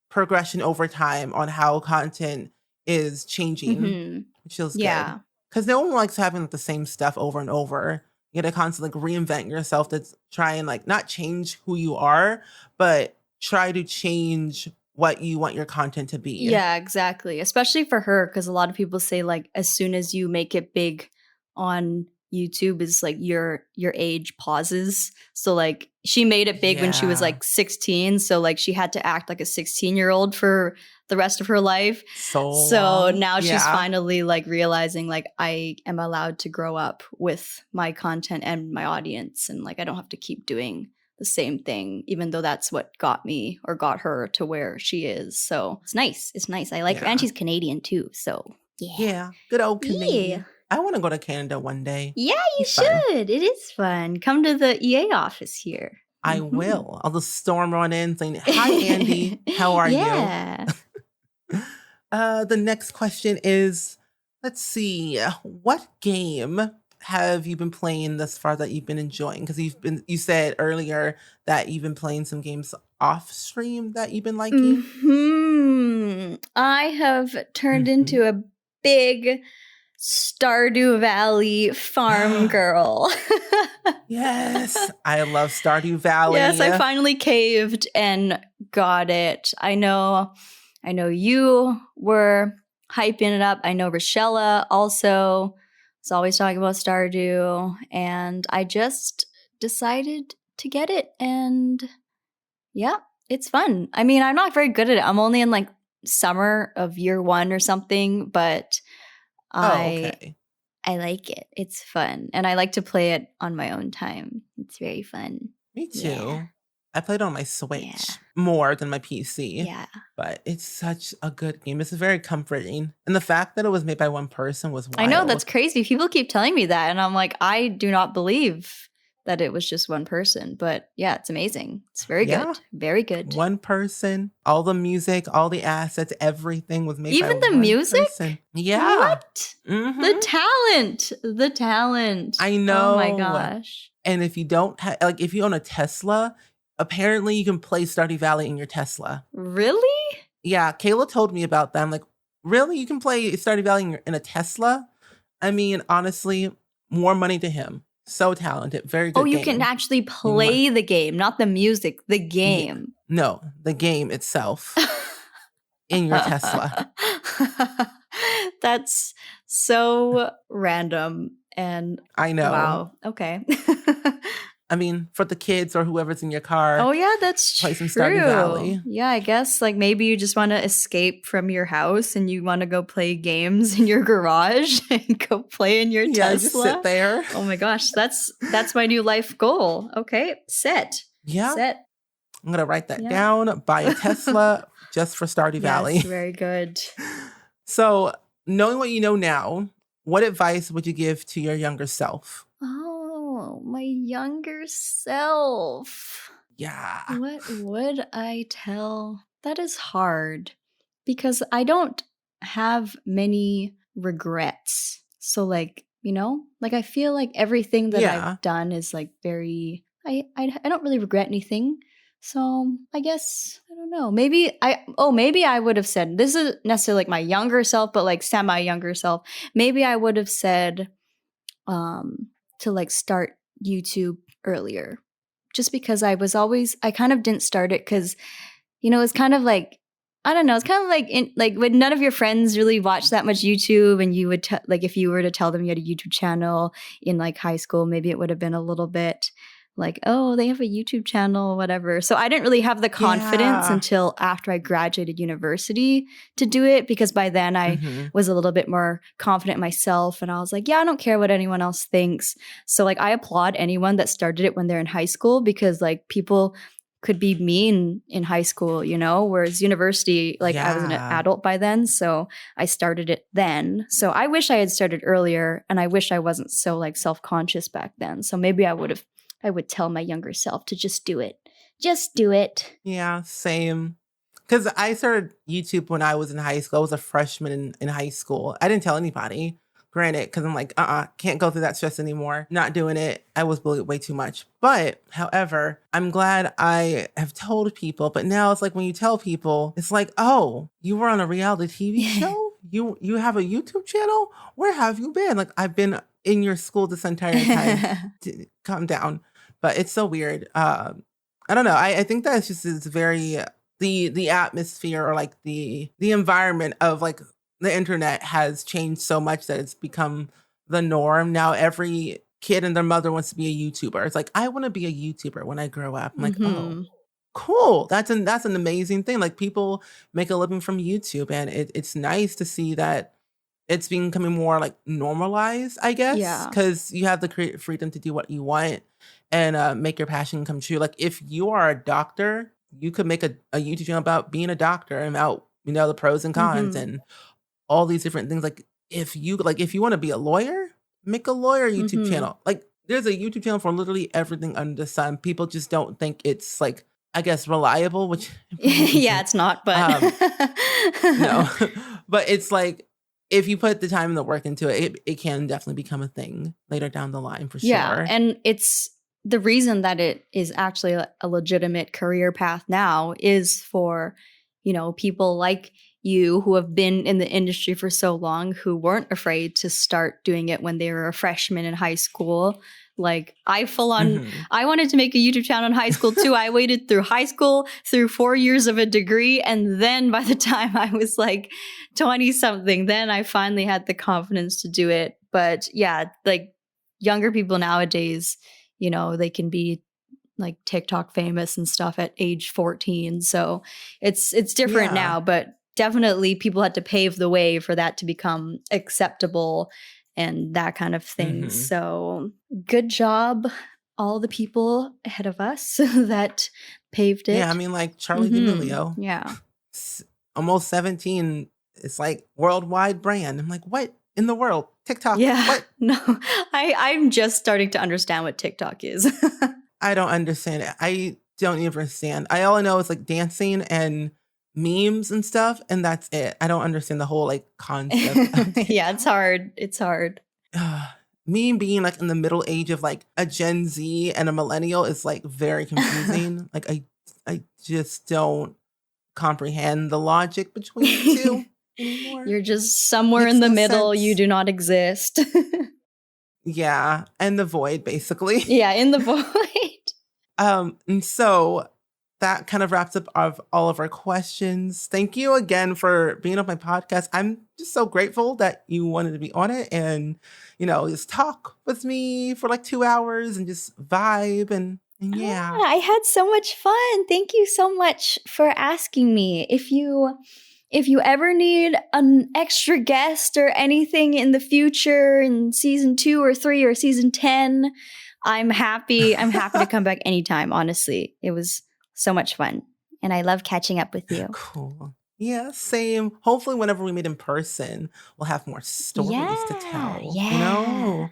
progression over time on how content is changing, Mm-hmm. which feels good. Yeah. Because no one likes having like, the same stuff over and over. You gotta constantly like, reinvent yourself to try and like not change who you are, but try to change what you want your content to be. Yeah, exactly. Especially for her, because a lot of people say like as soon as you make it big on YouTube is like your age pauses. So like she made it big when she was Yeah. like 16. So like she had to act like a 16-year-old for the rest of her life. So So long. now she's Yeah. finally like realizing like I am allowed to grow up with my content and my audience, and like I don't have to keep doing the same thing, even though that's what got me or got her to where she is. So it's nice. It's nice. I like her. Yeah. And she's Canadian too. So yeah. Yeah. Good old Canadian. Yeah. I want to go to Canada one day. Yeah, you It's fun. should. It is fun. Come to the EA office here. I Mhm. will. I'll just storm on in saying, "Hi, Andy. How are Yeah. you?" The next question is, let's see, what game have you been playing thus far that you've been enjoying? Because you said earlier that you've been playing some games off stream that you've been liking. I have turned Mhm. into a big Stardew Valley farm girl. Yes, I love Stardew Valley. Yes, I finally caved and got it. I know you were hyping it up. I know Rochella also is always talking about Stardew, and I just decided to get it, and yeah, it's fun. I mean, I'm not very good at it. I'm only in like summer of year 1 or something, but okay. I like it. It's fun. And I like to play it on my own time. It's very fun. Me too. Yeah. I played on my Switch Yeah. more than my PC. Yeah. But it's such a good game. It's very comforting. And the fact that it was made by one person was wild. I know, that's crazy. People keep telling me that, and I'm like, I do not believe that it was just one person. But yeah, it's amazing. It's very Yeah. good. Very good. One person, all the music, all the assets, everything was made Even by the one music? person. Yeah. What? Mhm. The talent. The talent. I know. Oh my gosh. And if you don't like if you own a Tesla, apparently you can play Stardew Valley in your Tesla. Really? Yeah, Kayla told me about that. I'm like, really? You can play Stardew Valley in a Tesla? I mean, honestly, more money to him. So talented. Very good Oh, you game. can actually play the game, not the music, the game. No, the game itself in your Tesla. That's so random. And I know. wow. Okay. I mean, for the kids or whoever's in your car. Oh yeah, that's play true. some Stardew Valley. Yeah, I guess like maybe you just want to escape from your house and you want to go play games in your garage and go play in your Yeah, Tesla. just sit there. Oh my gosh, that's my new life goal. Okay, set. Yeah. Set. I'm going to write that down. Buy a Tesla just for Stardew Valley. Yes, very good. So, knowing what you know now, what advice would you give to your younger self? Oh, my younger self. Yeah. What would I tell? That is hard because I don't have many regrets. So like, you know, like I feel like everything that I've done is like very I don't really regret anything. So I guess I don't know. Maybe I would have said, this isn't necessarily like my younger self, but like semi younger self. Maybe I would have said to like start YouTube earlier. Just because I kind of didn't start it because, you know, it's kind of like, I don't know, it's kind of like when none of your friends really watch that much YouTube, and you would like if you were to tell them you had a YouTube channel in like high school, maybe it would have been a little bit like, oh, they have a YouTube channel, whatever. So I didn't really have the confidence until after I graduated university to do it, because by then I was a little bit more confident in myself, and I was like, yeah, I don't care what anyone else thinks. So like I applaud anyone that started it when they're in high school, because like people could be mean in high school, you know, whereas university, like I was an adult by then, so I started it then. So I wish I had started earlier, and I wish I wasn't so like self-conscious back then. So maybe I would tell my younger self to just do it. Just do it. Yeah, same. Because I started YouTube when I was in high school. I was a freshman in high school. I didn't tell anybody Granted, because I'm like, can't go through that stress anymore. Not doing it. I was bullied way too much. But however, I'm glad I have told people. But now it's like when you tell people, it's like, oh, you were on a reality TV show? You have a YouTube channel? Where have you been? Like, I've been in your school this entire time. Calm down. But it's so weird. I don't know. I think that it's just is very the atmosphere or like the environment of like the internet has changed so much that it's become the norm. Now every kid and their mother wants to be a YouTuber. It's like, I want to be a YouTuber when I grow up. I'm like, oh, cool. That's an amazing thing. Like people make a living from YouTube, and it's nice to see that it's becoming more like normalized, I guess, Yeah. because you have the creative freedom to do what you want and make your passion come true. Like if you are a doctor, you could make a YouTube channel about being a doctor and about, the pros and cons and all these different things. Like if you want to be a lawyer, make a lawyer YouTube channel. Like there's a YouTube channel for literally everything under the sun. People just don't think it's like, I guess, reliable, which yeah, it's not, but no, but it's like, if you put the time and the work into it, it can definitely become a thing later down the line for sure. Yeah, and it's the reason that it is actually a legitimate career path now is for, people like you who have been in the industry for so long, who weren't afraid to start doing it when they were a freshman in high school. Like I I wanted to make a YouTube channel in high school too. I waited through high school, through 4 years of a degree. And then by the time I was like 20 something, then I finally had the confidence to do it. But yeah, like younger people nowadays, they can be like TikTok famous and stuff at age 14. So it's different now, but definitely people had to pave the way for that to become acceptable and that kind of thing. So good job, all the people ahead of us that paved it. Yeah, I mean, like Charlie D'Amelio. Yeah. Almost 17. It's like worldwide brand. I'm like, what in the world? TikTok? Yeah. What? No, I'm just starting to understand what TikTok is. I don't understand it. I don't even understand. All I know is like dancing and memes and stuff, and that's it. I don't understand the whole like concept. Yeah, it's hard. It's hard. Me being like in the middle age of like a Gen Z and a millennial is like very confusing. Like I just don't comprehend the logic between the two anymore. You're just somewhere in the middle. Sense. You do not exist. Yeah, and the void basically. Yeah, in the void. And so that kind of wraps up all of our questions. Thank you again for being on my podcast. I'm just so grateful that you wanted to be on it and, just talk with me for like 2 hours and just vibe and yeah. I had so much fun. Thank you so much for asking me. If you ever need an extra guest or anything in the future in season 2 or 3 or season 10, I'm happy to come back anytime, honestly. It was so much fun. And I love catching up with you. Cool. Yeah, same. Hopefully whenever we meet in person, we'll have more stories to tell. Yeah.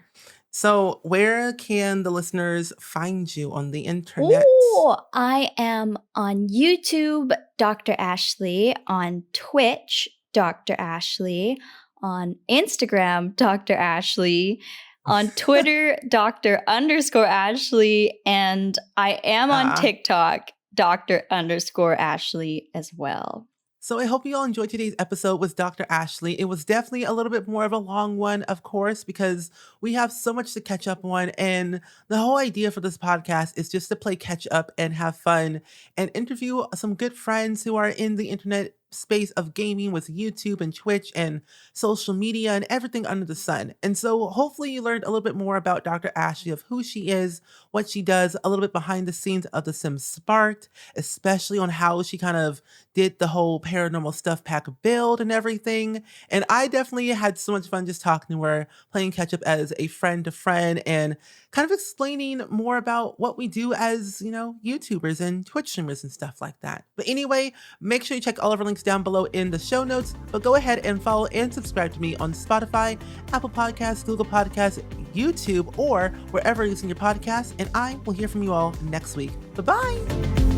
So where can the listeners find you on the internet? Oh, I am on YouTube, Dr. Ashley, on Twitch, Dr. Ashley, on Instagram, Dr. Ashley, on Twitter, Dr._Ashley, and I am on TikTok, Dr._Ashley as well. So I hope you all enjoyed today's episode with Dr. Ashley. It was definitely a little bit more of a long one, of course, because we have so much to catch up on. And the whole idea for this podcast is just to play catch up and have fun and interview some good friends who are in the internet space of gaming with YouTube and Twitch and social media and everything under the sun. And so hopefully you learned a little bit more about Dr. Ashley, of who she is, what she does, a little bit behind the scenes of The Sims Sparked, especially on how she kind of did the whole paranormal stuff pack build and everything. And I definitely had so much fun just talking to her, playing catch up as a friend to friend and kind of explaining more about what we do as, YouTubers and Twitch streamers and stuff like that. But anyway, make sure you check all of our links down below in the show notes, but go ahead and follow and subscribe to me on Spotify, Apple Podcasts, Google Podcasts, YouTube, or wherever you listen to your podcasts, and I will hear from you all next week. Bye-bye!